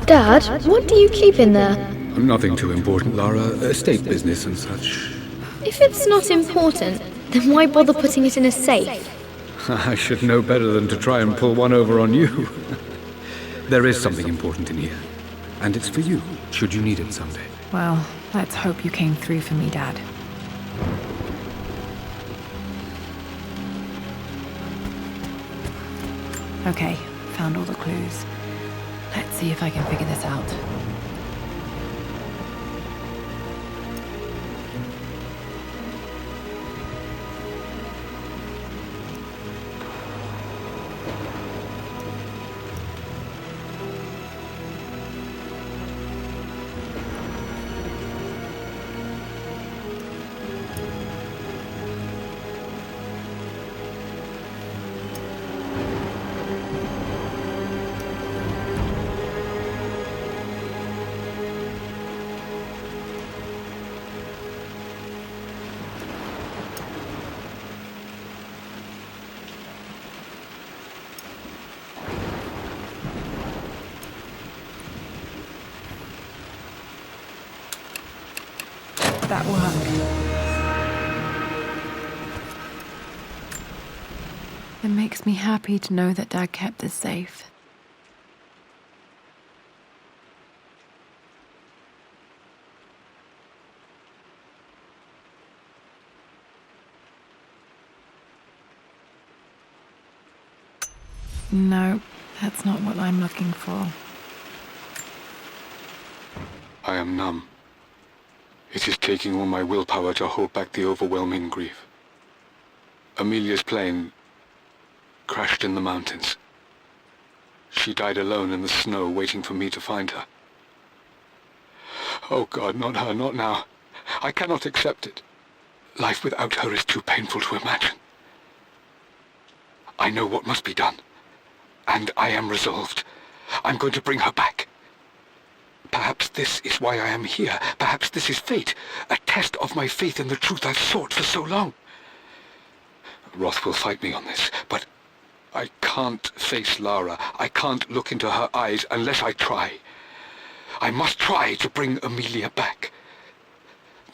Dad, what do you keep in there? Nothing too important, Lara. Estate business and such. If it's not important, then why bother putting it in a safe? I should know better than to try and pull one over on you. There is something important in here. And it's for you, should you need it someday. Well, let's hope you came through for me, Dad. Okay, found all the clues. Let's see if I can figure this out. That work. It makes me happy to know that Dad kept this safe. No, that's not what I'm looking for. I am numb. It is taking all my willpower to hold back the overwhelming grief. Amelia's plane crashed in the mountains. She died alone in the snow, waiting for me to find her. Oh God, not her, not now. I cannot accept it. Life without her is too painful to imagine. I know what must be done, and I am resolved. I'm going to bring her back. Perhaps this is why I am here. Perhaps this is fate, a test of my faith in the truth I've sought for so long. Roth will fight me on this, but I can't face Lara. I can't look into her eyes unless I try. I must try to bring Amelia back.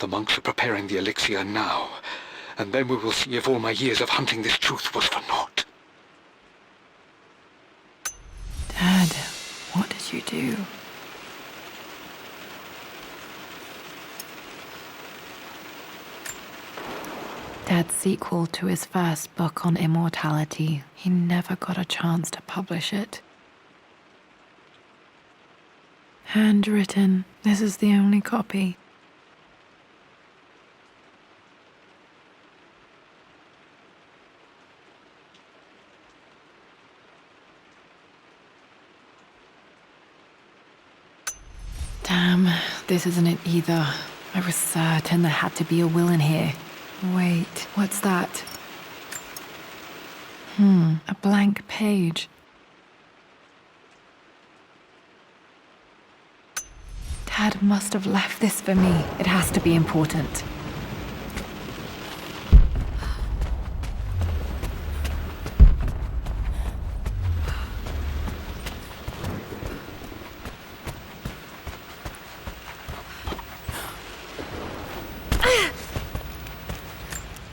The monks are preparing the elixir now, and then we will see if all my years of hunting this truth was for naught. Dad, what did you do? Dad's sequel to his first book on immortality. He never got a chance to publish it. Handwritten. This is the only copy. Damn, this isn't it either. I was certain there had to be a will in here. Wait, what's that? A blank page. Dad must have left this for me. It has to be important.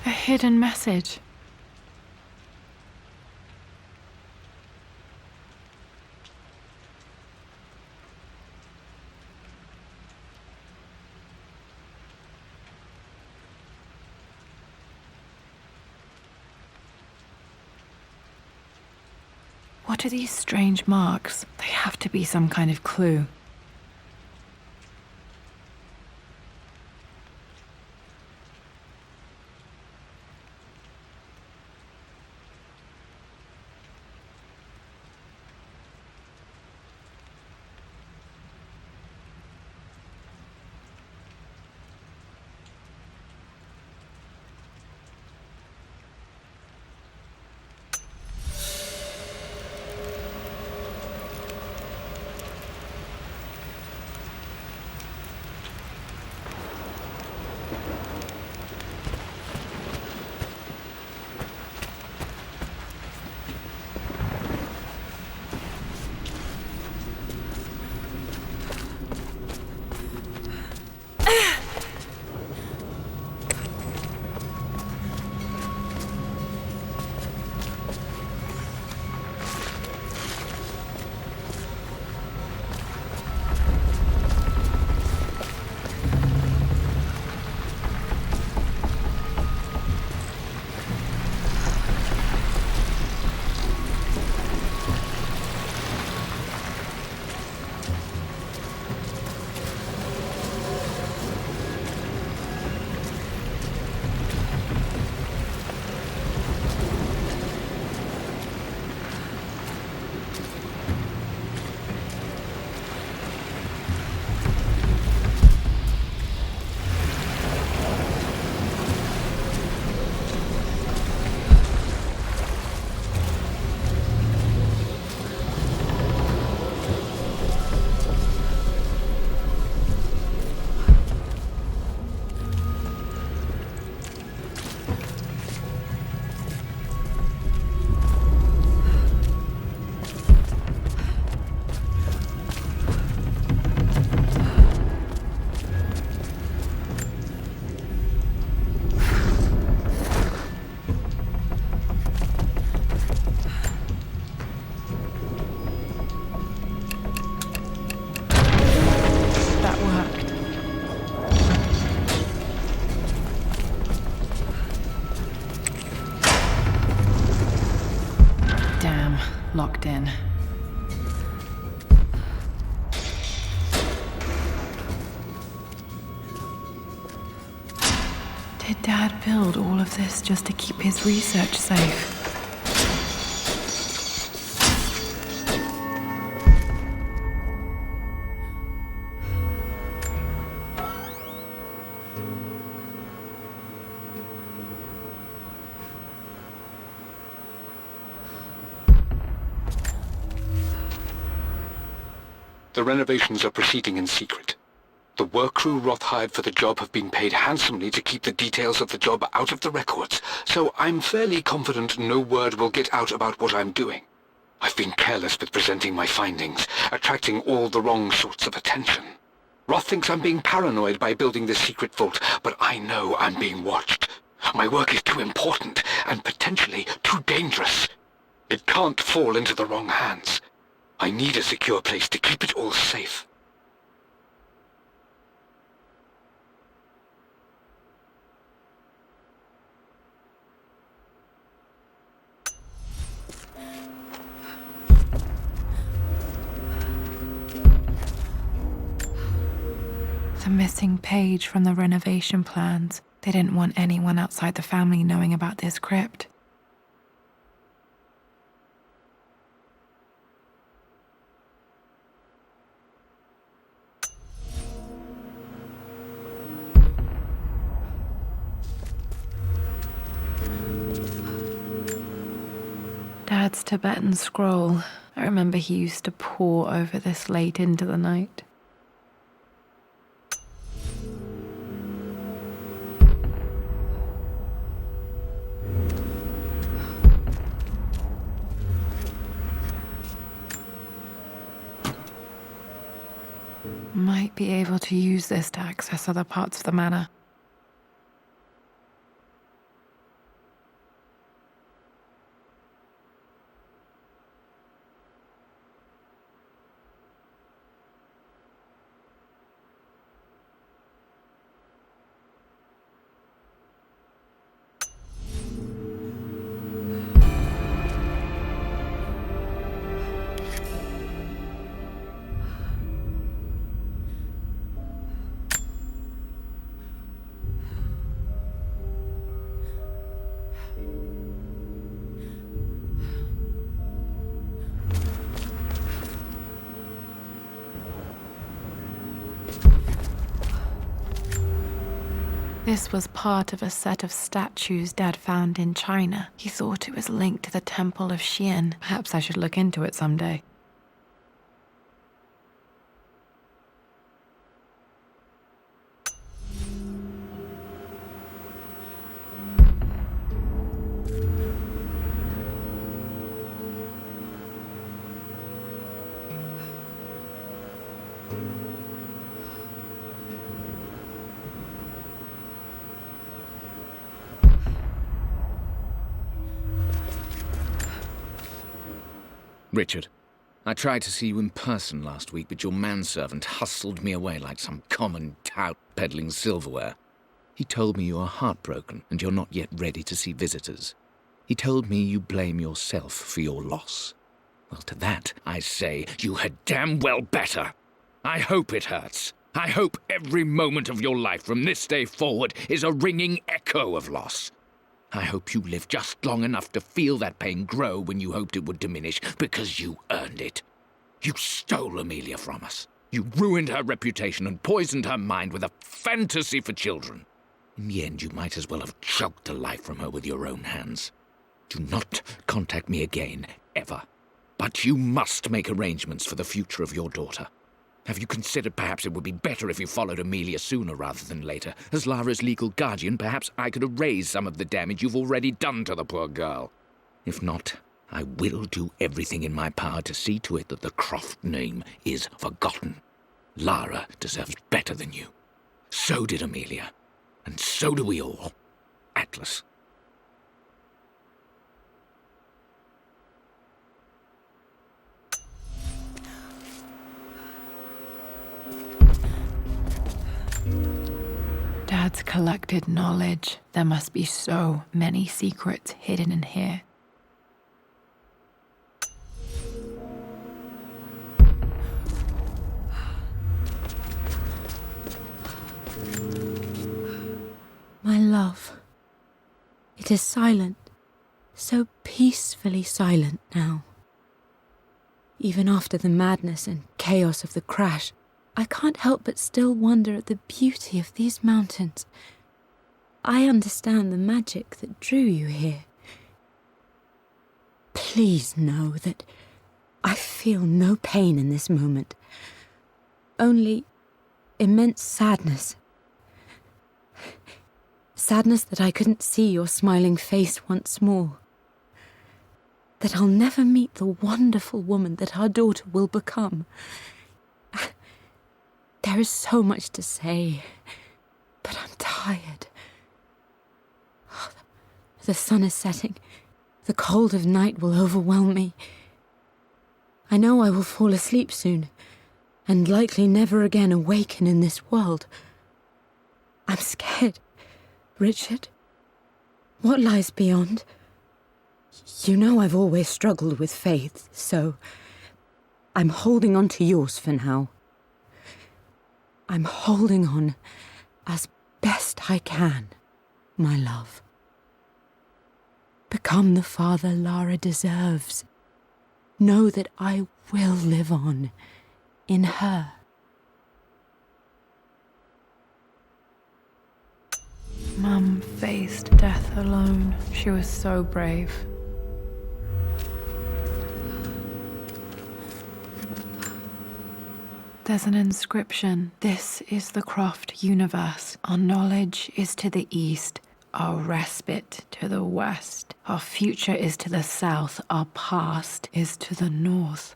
A hidden message. What are these strange marks? They have to be some kind of clue. Locked in. Did Dad build all of this just to keep his research safe? The renovations are proceeding in secret. The work crew Roth hired for the job have been paid handsomely to keep the details of the job out of the records, so I'm fairly confident no word will get out about what I'm doing. I've been careless with presenting my findings, attracting all the wrong sorts of attention. Roth thinks I'm being paranoid by building this secret vault, but I know I'm being watched. My work is too important, and potentially too dangerous. It can't fall into the wrong hands. I need a secure place to keep it all safe. The missing page from the renovation plans. They didn't want anyone outside the family knowing about this crypt. Dad's Tibetan scroll. I remember he used to pore over this late into the night. Might be able to use this to access other parts of the manor. This was part of a set of statues Dad found in China. He thought it was linked to the Temple of Xian. Perhaps I should look into it someday. Richard, I tried to see you in person last week, but your manservant hustled me away like some common tout peddling silverware. He told me you are heartbroken and you're not yet ready to see visitors. He told me you blame yourself for your loss. Well, to that, I say you had damn well better. I hope it hurts. I hope every moment of your life from this day forward is a ringing echo of loss. I hope you live just long enough to feel that pain grow when you hoped it would diminish, because you earned it. You stole Amelia from us. You ruined her reputation and poisoned her mind with a fantasy for children. In the end, you might as well have choked the life from her with your own hands. Do not contact me again, ever. But you must make arrangements for the future of your daughter. Have you considered perhaps it would be better if you followed Amelia sooner rather than later? As Lara's legal guardian, perhaps I could erase some of the damage you've already done to the poor girl. If not, I will do everything in my power to see to it that the Croft name is forgotten. Lara deserves better than you. So did Amelia. And so do we all. Atlas. Dad's collected knowledge. There must be so many secrets hidden in here. My love, it is silent, so peacefully silent now. Even after the madness and chaos of the crash, I can't help but still wonder at the beauty of these mountains. I understand the magic that drew you here. Please know that I feel no pain in this moment, only immense sadness. Sadness that I couldn't see your smiling face once more. That I'll never meet the wonderful woman that our daughter will become. There is so much to say, but I'm tired. The sun is setting. The cold of night will overwhelm me. I know I will fall asleep soon, and likely never again awaken in this world. I'm scared. Richard, what lies beyond? You know I've always struggled with faith, so I'm holding on to yours for now. I'm holding on as best I can, my love. Become the father Lara deserves. Know that I will live on in her. Mum faced death alone. She was so brave. There's an inscription. This is the Croft universe. Our knowledge is to the east, our respite to the west. Our future is to the south, our past is to the north.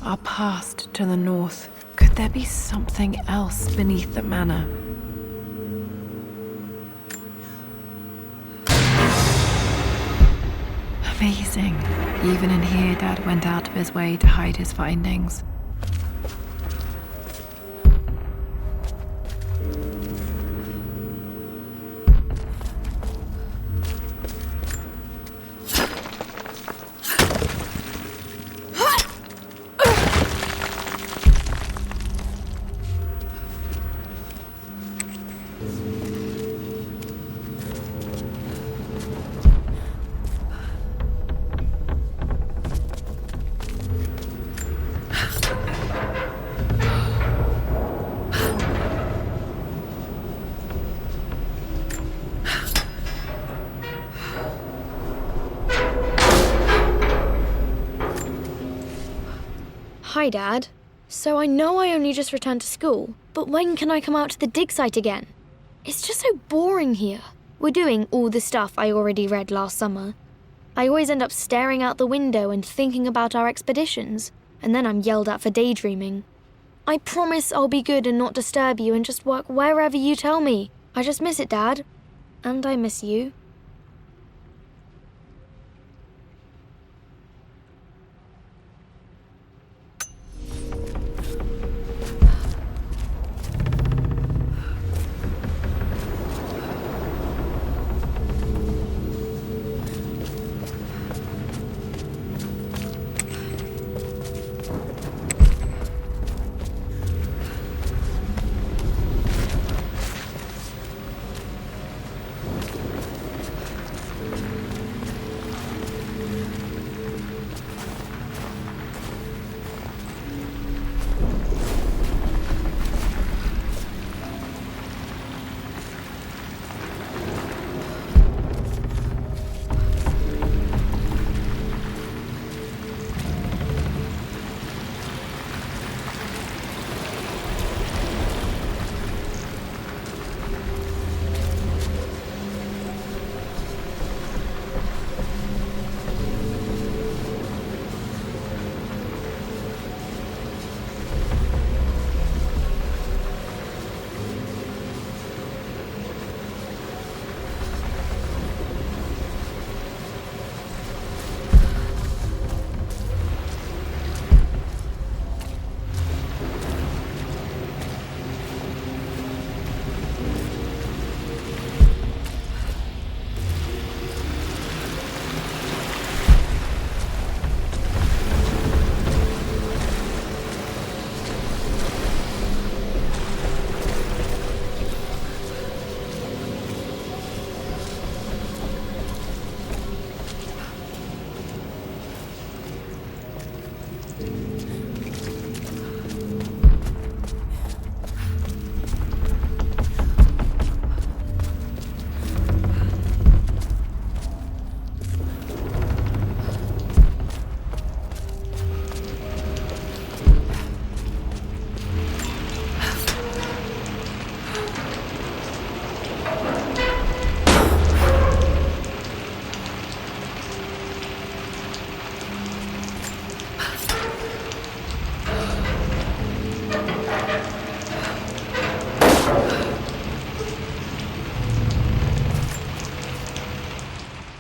Our past to the north. Could there be something else beneath the manor? Amazing. Even in here, Dad went out of his way to hide his findings. Hi, Dad. So I know I only just returned to school, but when can I come out to the dig site again? It's just so boring here. We're doing all the stuff I already read last summer. I always end up staring out the window and thinking about our expeditions, and then I'm yelled at for daydreaming. I promise I'll be good and not disturb you and just work wherever you tell me. I just miss it, Dad. And I miss you.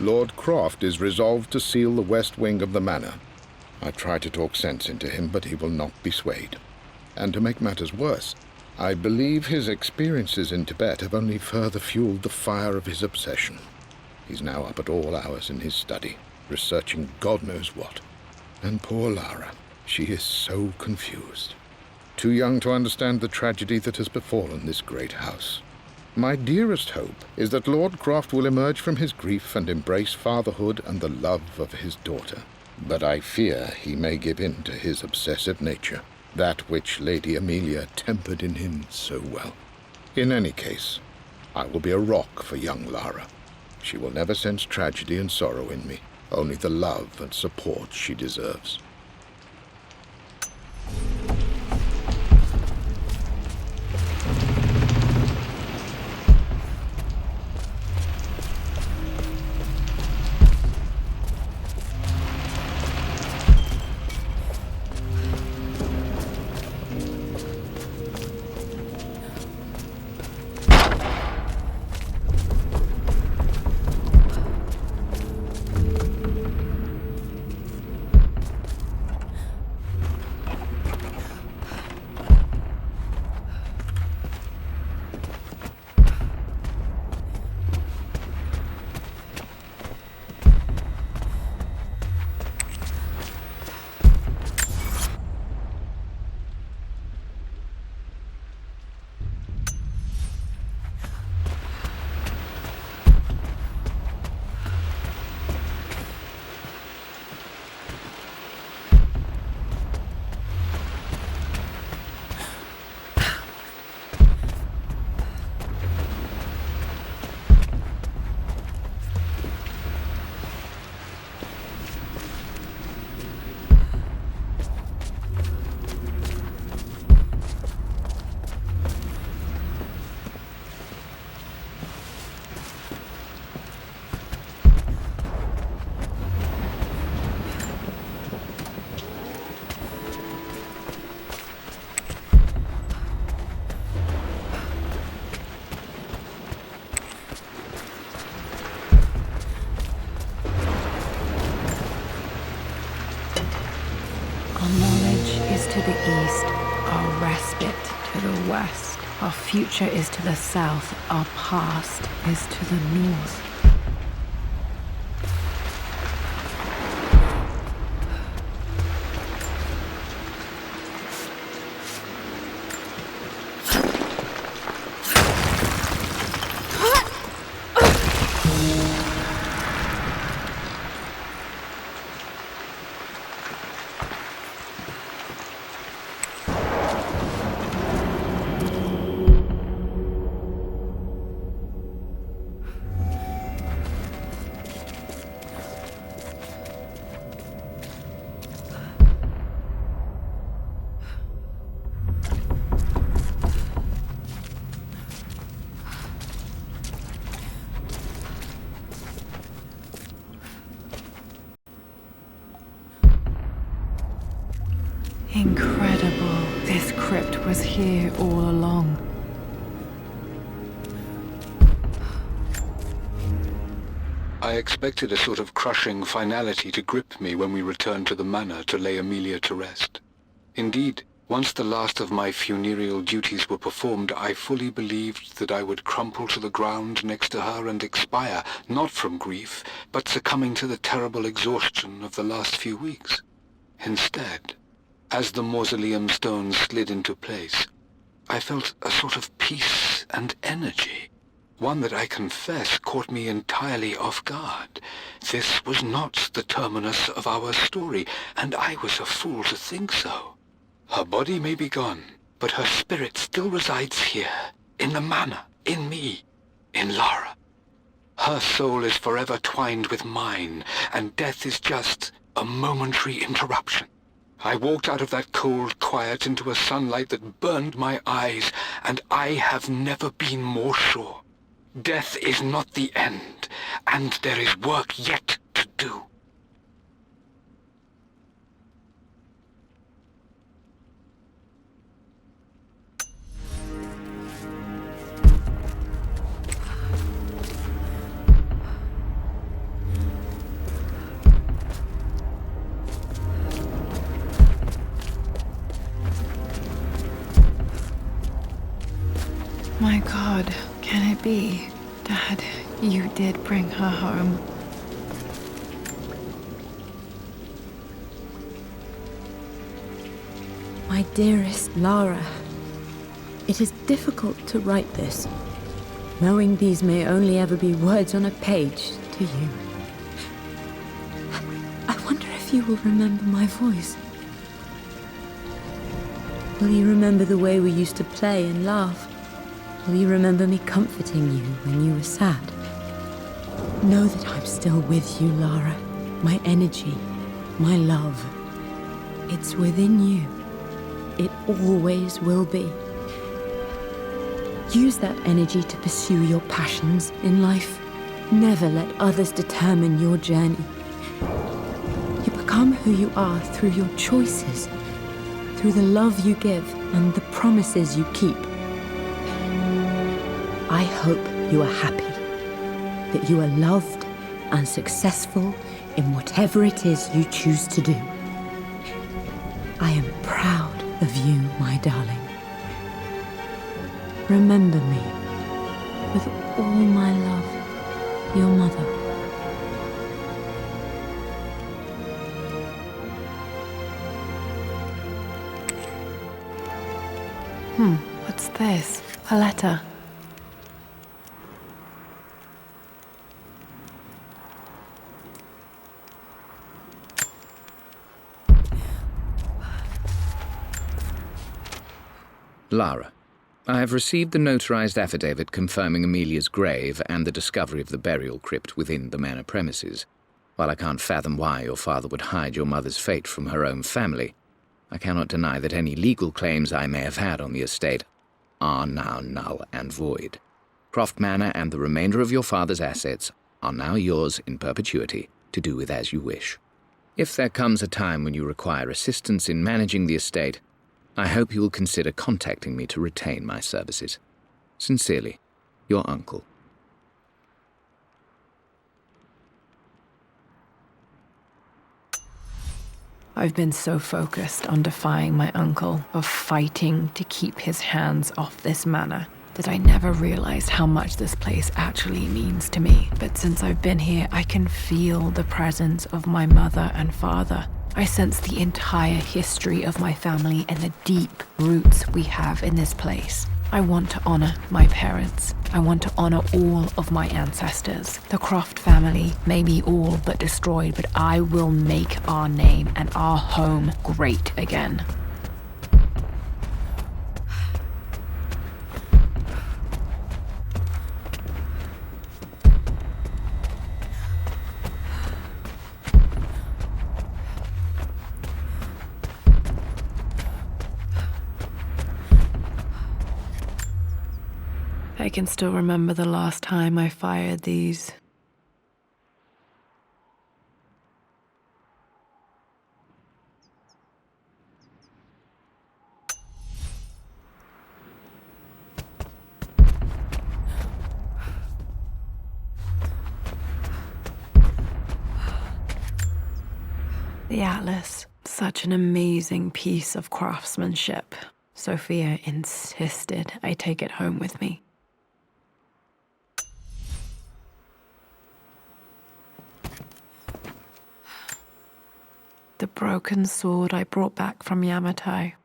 Lord Croft is resolved to seal the west wing of the manor. I try to talk sense into him, but he will not be swayed. And to make matters worse, I believe his experiences in Tibet have only further fueled the fire of his obsession. He's now up at all hours in his study, researching God knows what. And poor Lara, she is so confused. Too young to understand the tragedy that has befallen this great house. My dearest hope is that Lord Croft will emerge from his grief and embrace fatherhood and the love of his daughter. But I fear he may give in to his obsessive nature, that which Lady Amelia tempered in him so well. In any case, I will be a rock for young Lara. She will never sense tragedy and sorrow in me, only the love and support she deserves. Our knowledge is to the east, our respite to the west. Our future is to the south, our past is to the north. Incredible. This crypt was here all along. I expected a sort of crushing finality to grip me when we returned to the manor to lay Amelia to rest. Indeed, once the last of my funereal duties were performed, I fully believed that I would crumple to the ground next to her and expire, not from grief, but succumbing to the terrible exhaustion of the last few weeks. Instead, as the mausoleum stones slid into place, I felt a sort of peace and energy, one that I confess caught me entirely off guard. This was not the terminus of our story, and I was a fool to think so. Her body may be gone, but her spirit still resides here, in the manor, in me, in Lara. Her soul is forever twined with mine, and death is just a momentary interruption. I walked out of that cold quiet into a sunlight that burned my eyes, and I have never been more sure. Death is not the end, and there is work yet to do. My God, can it be? Dad, you did bring her home. My dearest Lara, it is difficult to write this, knowing these may only ever be words on a page to you. I wonder if you will remember my voice. Will you remember the way we used to play and laugh? Will you remember me comforting you when you were sad? Know that I'm still with you, Lara. My energy, my love. It's within you. It always will be. Use that energy to pursue your passions in life. Never let others determine your journey. You become who you are through your choices, through the love you give and the promises you keep. I hope you are happy, that you are loved and successful in whatever it is you choose to do. I am proud of you, my darling. Remember me, with all my love, your mother. What's this? A letter. Lara, I have received the notarized affidavit confirming Amelia's grave and the discovery of the burial crypt within the manor premises. While I can't fathom why your father would hide your mother's fate from her own family, I cannot deny that any legal claims I may have had on the estate are now null and void. Croft Manor and the remainder of your father's assets are now yours in perpetuity to do with as you wish. If there comes a time when you require assistance in managing the estate, I hope you will consider contacting me to retain my services. Sincerely, your uncle. I've been so focused on defying my uncle, of fighting to keep his hands off this manor, that I never realized how much this place actually means to me. But since I've been here, I can feel the presence of my mother and father. I sense the entire history of my family and the deep roots we have in this place. I want to honor my parents. I want to honor all of my ancestors. The Croft family may be all but destroyed, but I will make our name and our home great again. I can still remember the last time I fired these. The Atlas, such an amazing piece of craftsmanship. Sophia insisted I take it home with me. The broken sword I brought back from Yamatai.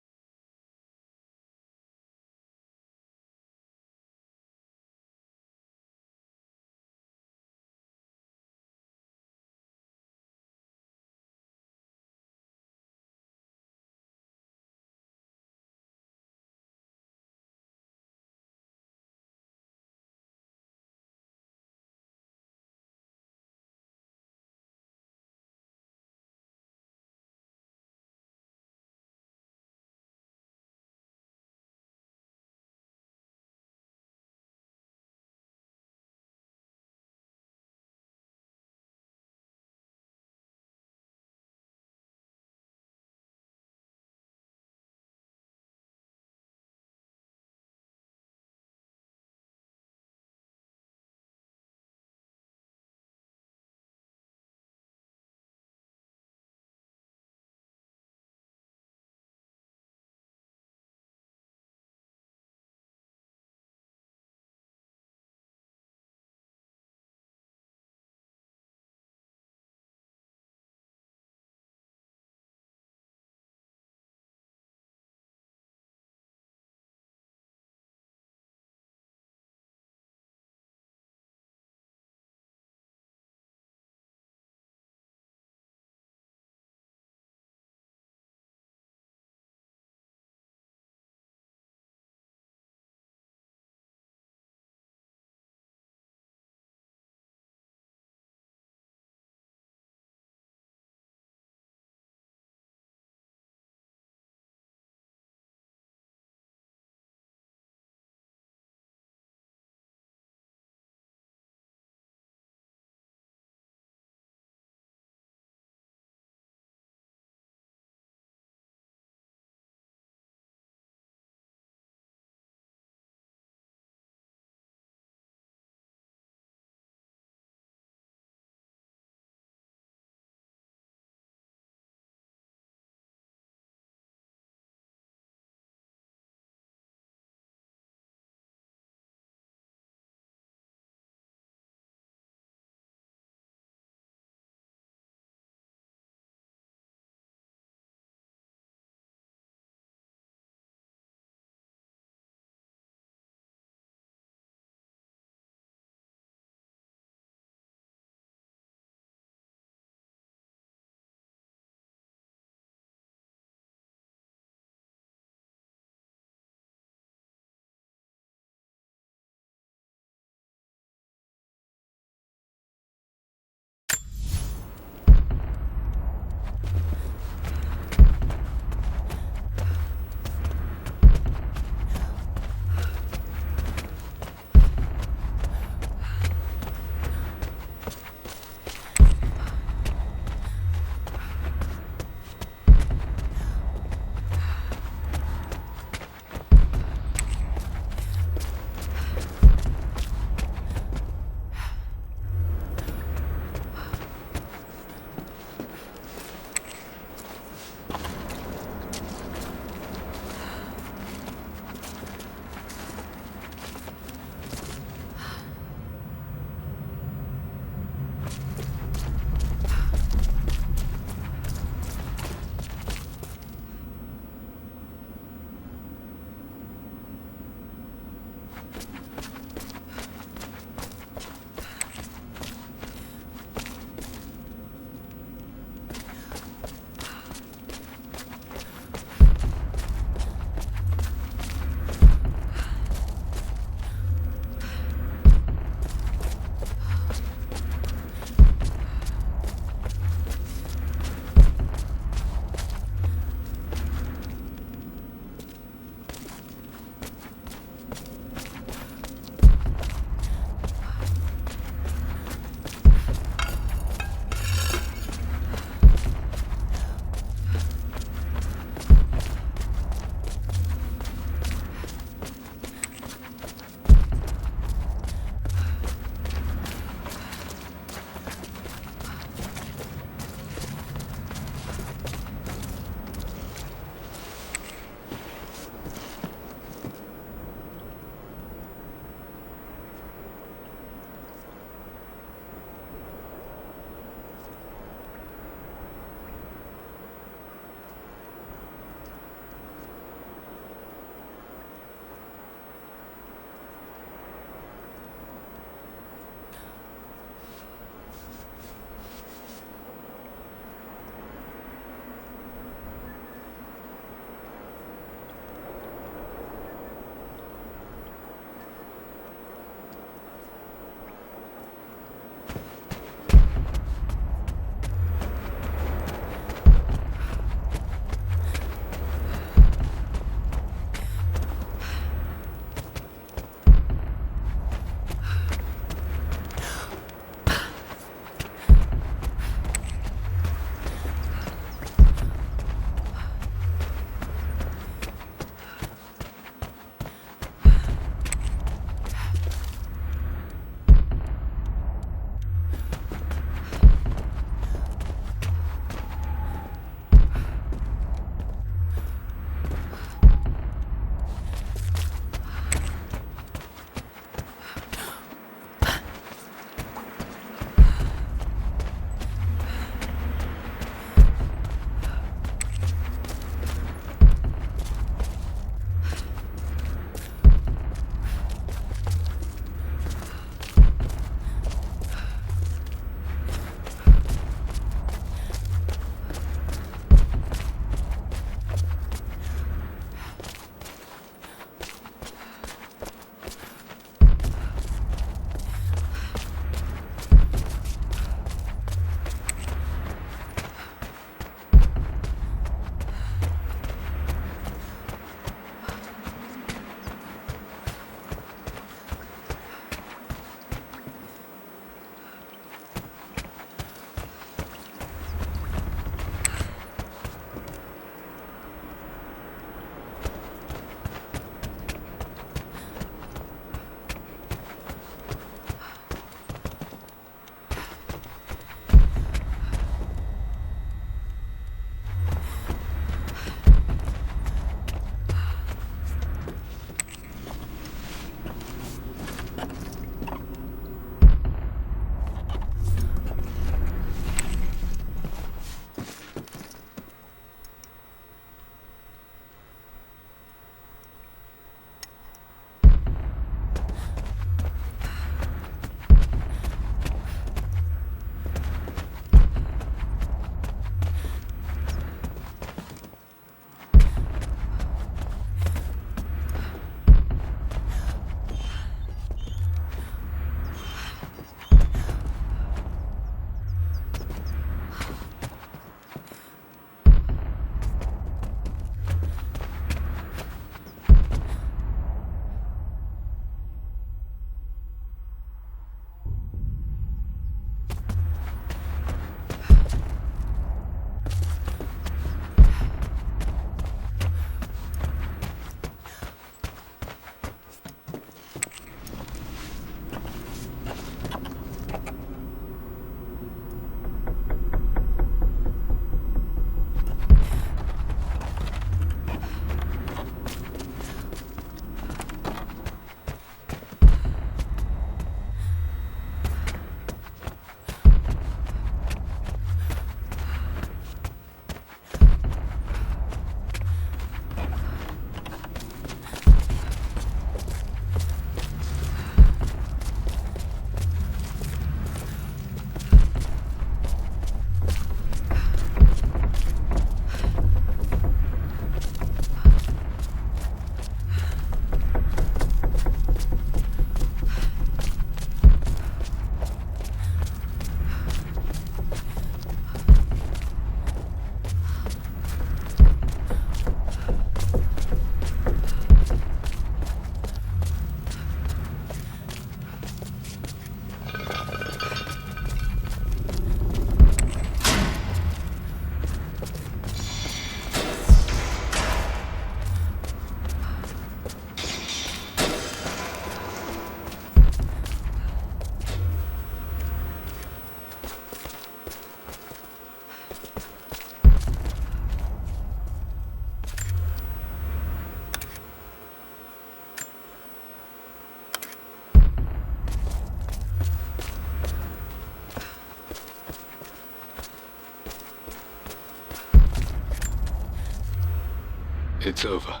It's over.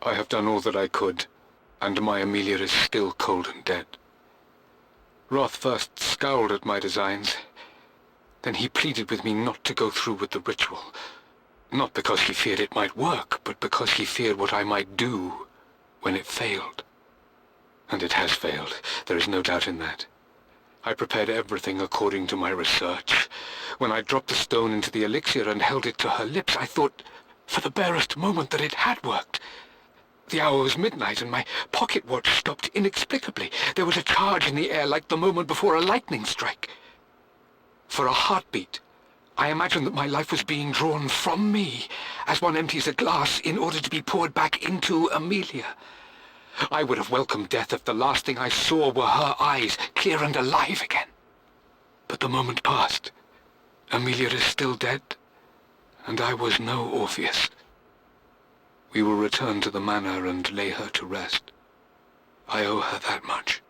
I have done all that I could, and my Amelia is still cold and dead. Roth first scowled at my designs. Then he pleaded with me not to go through with the ritual. Not because he feared it might work, but because he feared what I might do when it failed. And it has failed. There is no doubt in that. I prepared everything according to my research. When I dropped the stone into the elixir and held it to her lips, I thought for the barest moment that it had worked. The hour was midnight and my pocket watch stopped inexplicably. There was a charge in the air like the moment before a lightning strike. For a heartbeat, I imagined that my life was being drawn from me as one empties a glass in order to be poured back into Amelia. I would have welcomed death if the last thing I saw were her eyes, clear and alive again. But the moment passed. Amelia is still dead, and I was no Orpheus. We will return to the manor and lay her to rest. I owe her that much.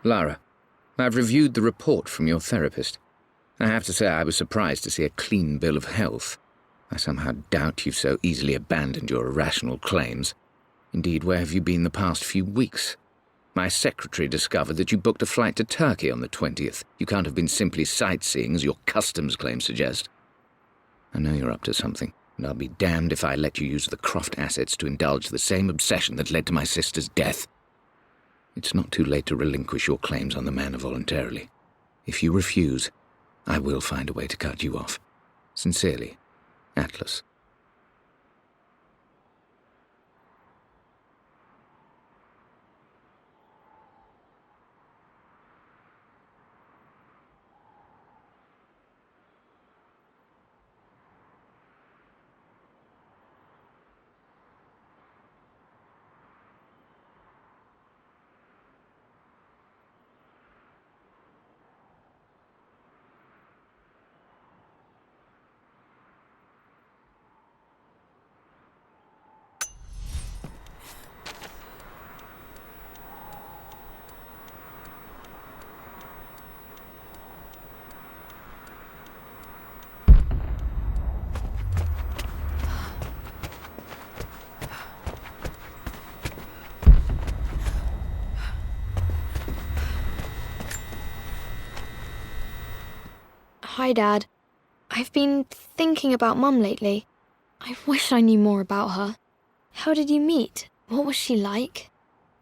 Lara, I've reviewed the report from your therapist. I have to say I was surprised to see a clean bill of health. I somehow doubt you've so easily abandoned your irrational claims. Indeed, where have you been the past few weeks? My secretary discovered that you booked a flight to Turkey on the 20th. You can't have been simply sightseeing, as your customs claims suggest. I know you're up to something, and I'll be damned if I let you use the Croft assets to indulge the same obsession that led to my sister's death. It's not too late to relinquish your claims on the manor voluntarily. If you refuse, I will find a way to cut you off. Sincerely, Atlas. Hi, Dad. I've been thinking about Mum lately. I wish I knew more about her. How did you meet? What was she like?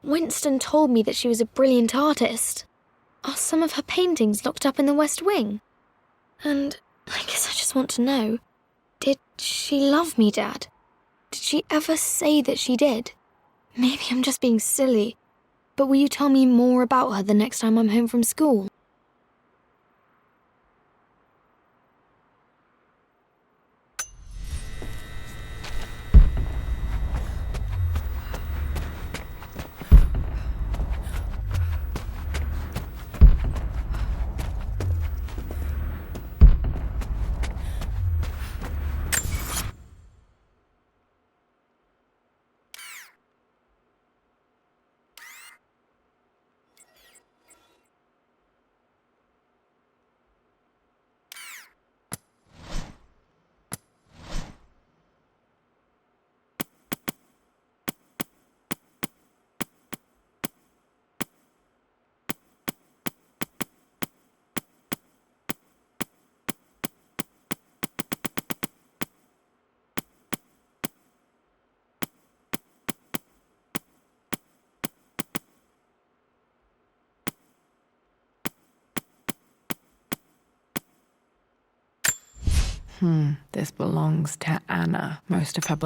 Winston told me that she was a brilliant artist. Are some of her paintings locked up in the West Wing? And I guess I just want to know, did she love me, Dad? Did she ever say that she did? Maybe I'm just being silly, but will you tell me more about her the next time I'm home from school? This belongs to Anna. Most of her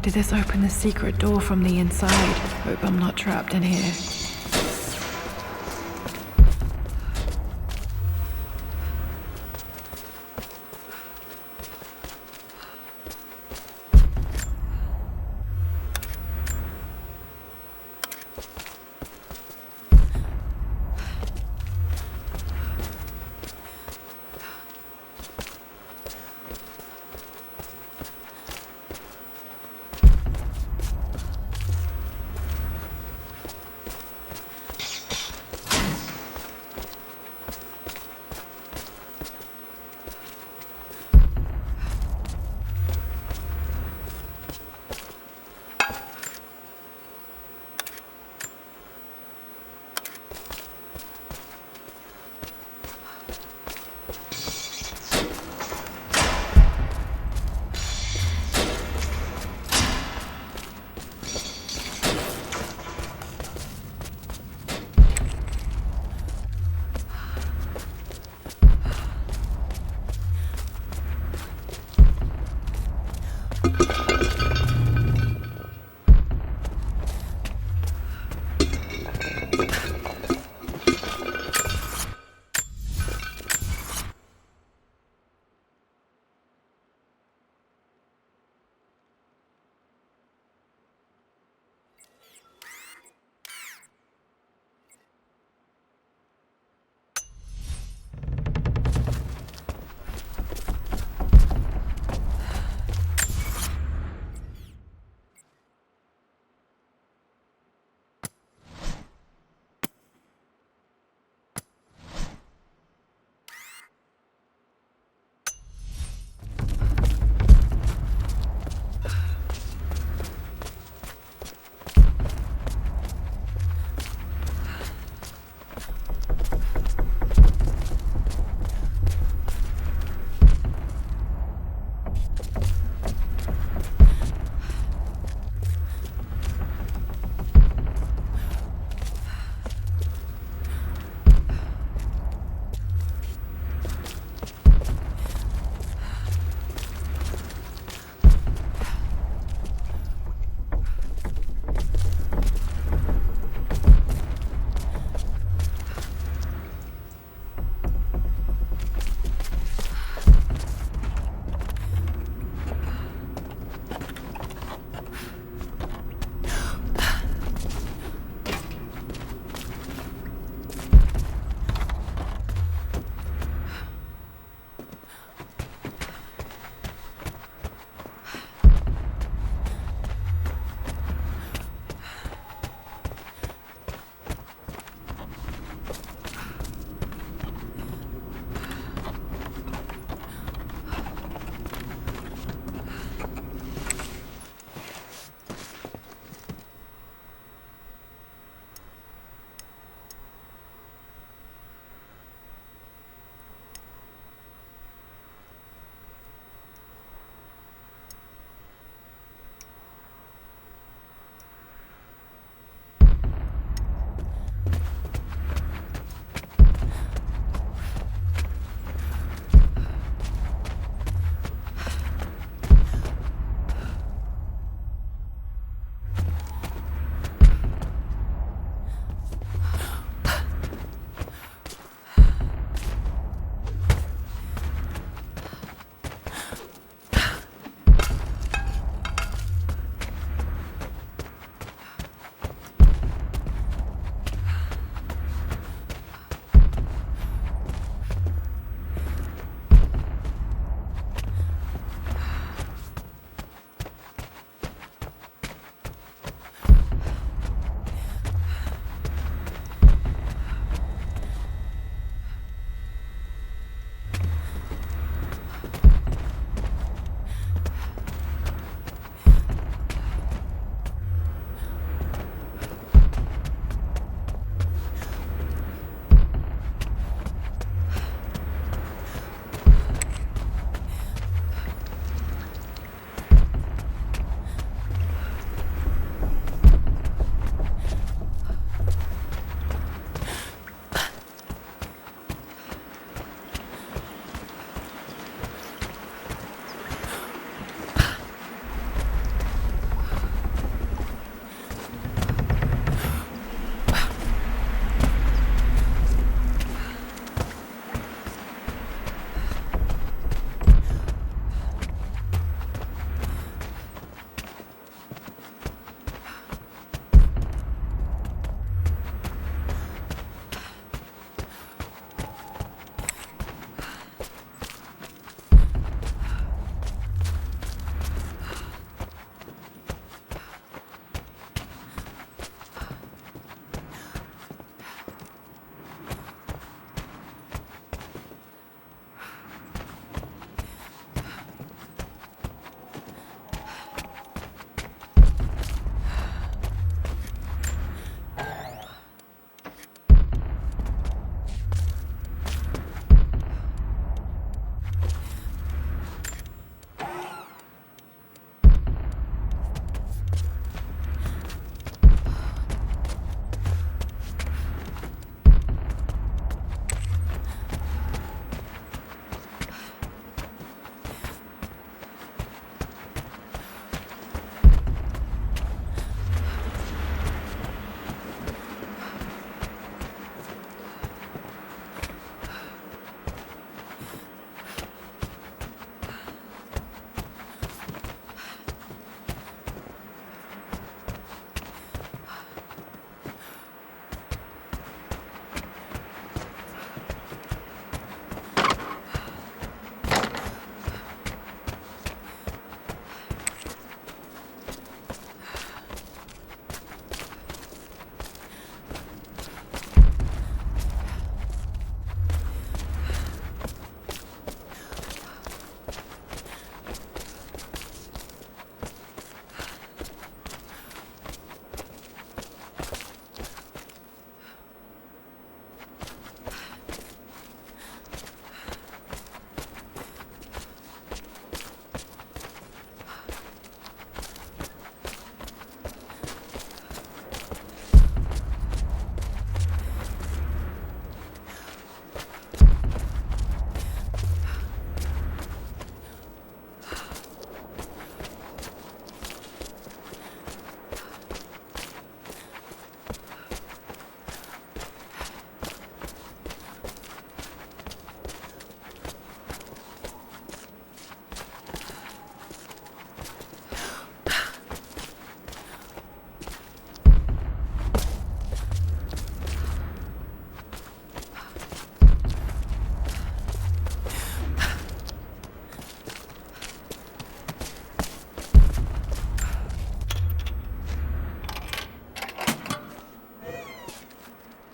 Did this open the secret door from the inside? Hope I'm not trapped in here.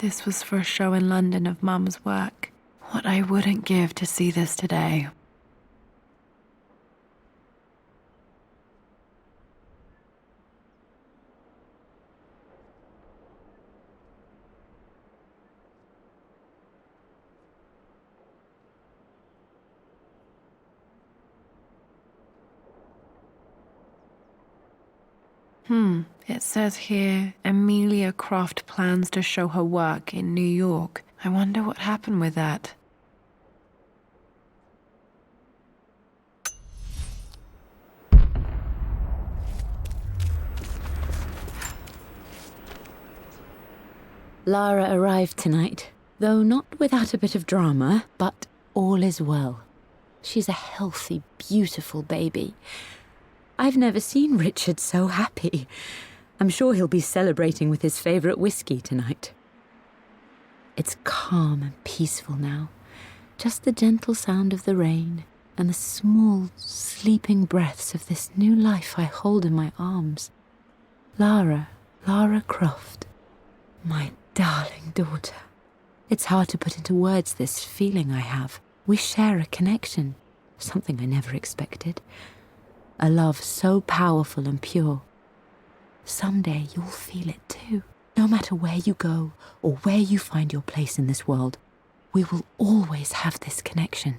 This was for a show in London of Mum's work. What I wouldn't give to see this today. It says here, Amelia Croft plans to show her work in New York. I wonder what happened with that. Lara arrived tonight, though not without a bit of drama, but all is well. She's a healthy, beautiful baby. I've never seen Richard so happy. I'm sure he'll be celebrating with his favourite whiskey tonight. It's calm and peaceful now. Just the gentle sound of the rain and the small, sleeping breaths of this new life I hold in my arms. Lara Croft, my darling daughter. It's hard to put into words this feeling I have. We share a connection, something I never expected. A love so powerful and pure. Someday you'll feel it too. No matter where you go or where you find your place in this world, we will always have this connection.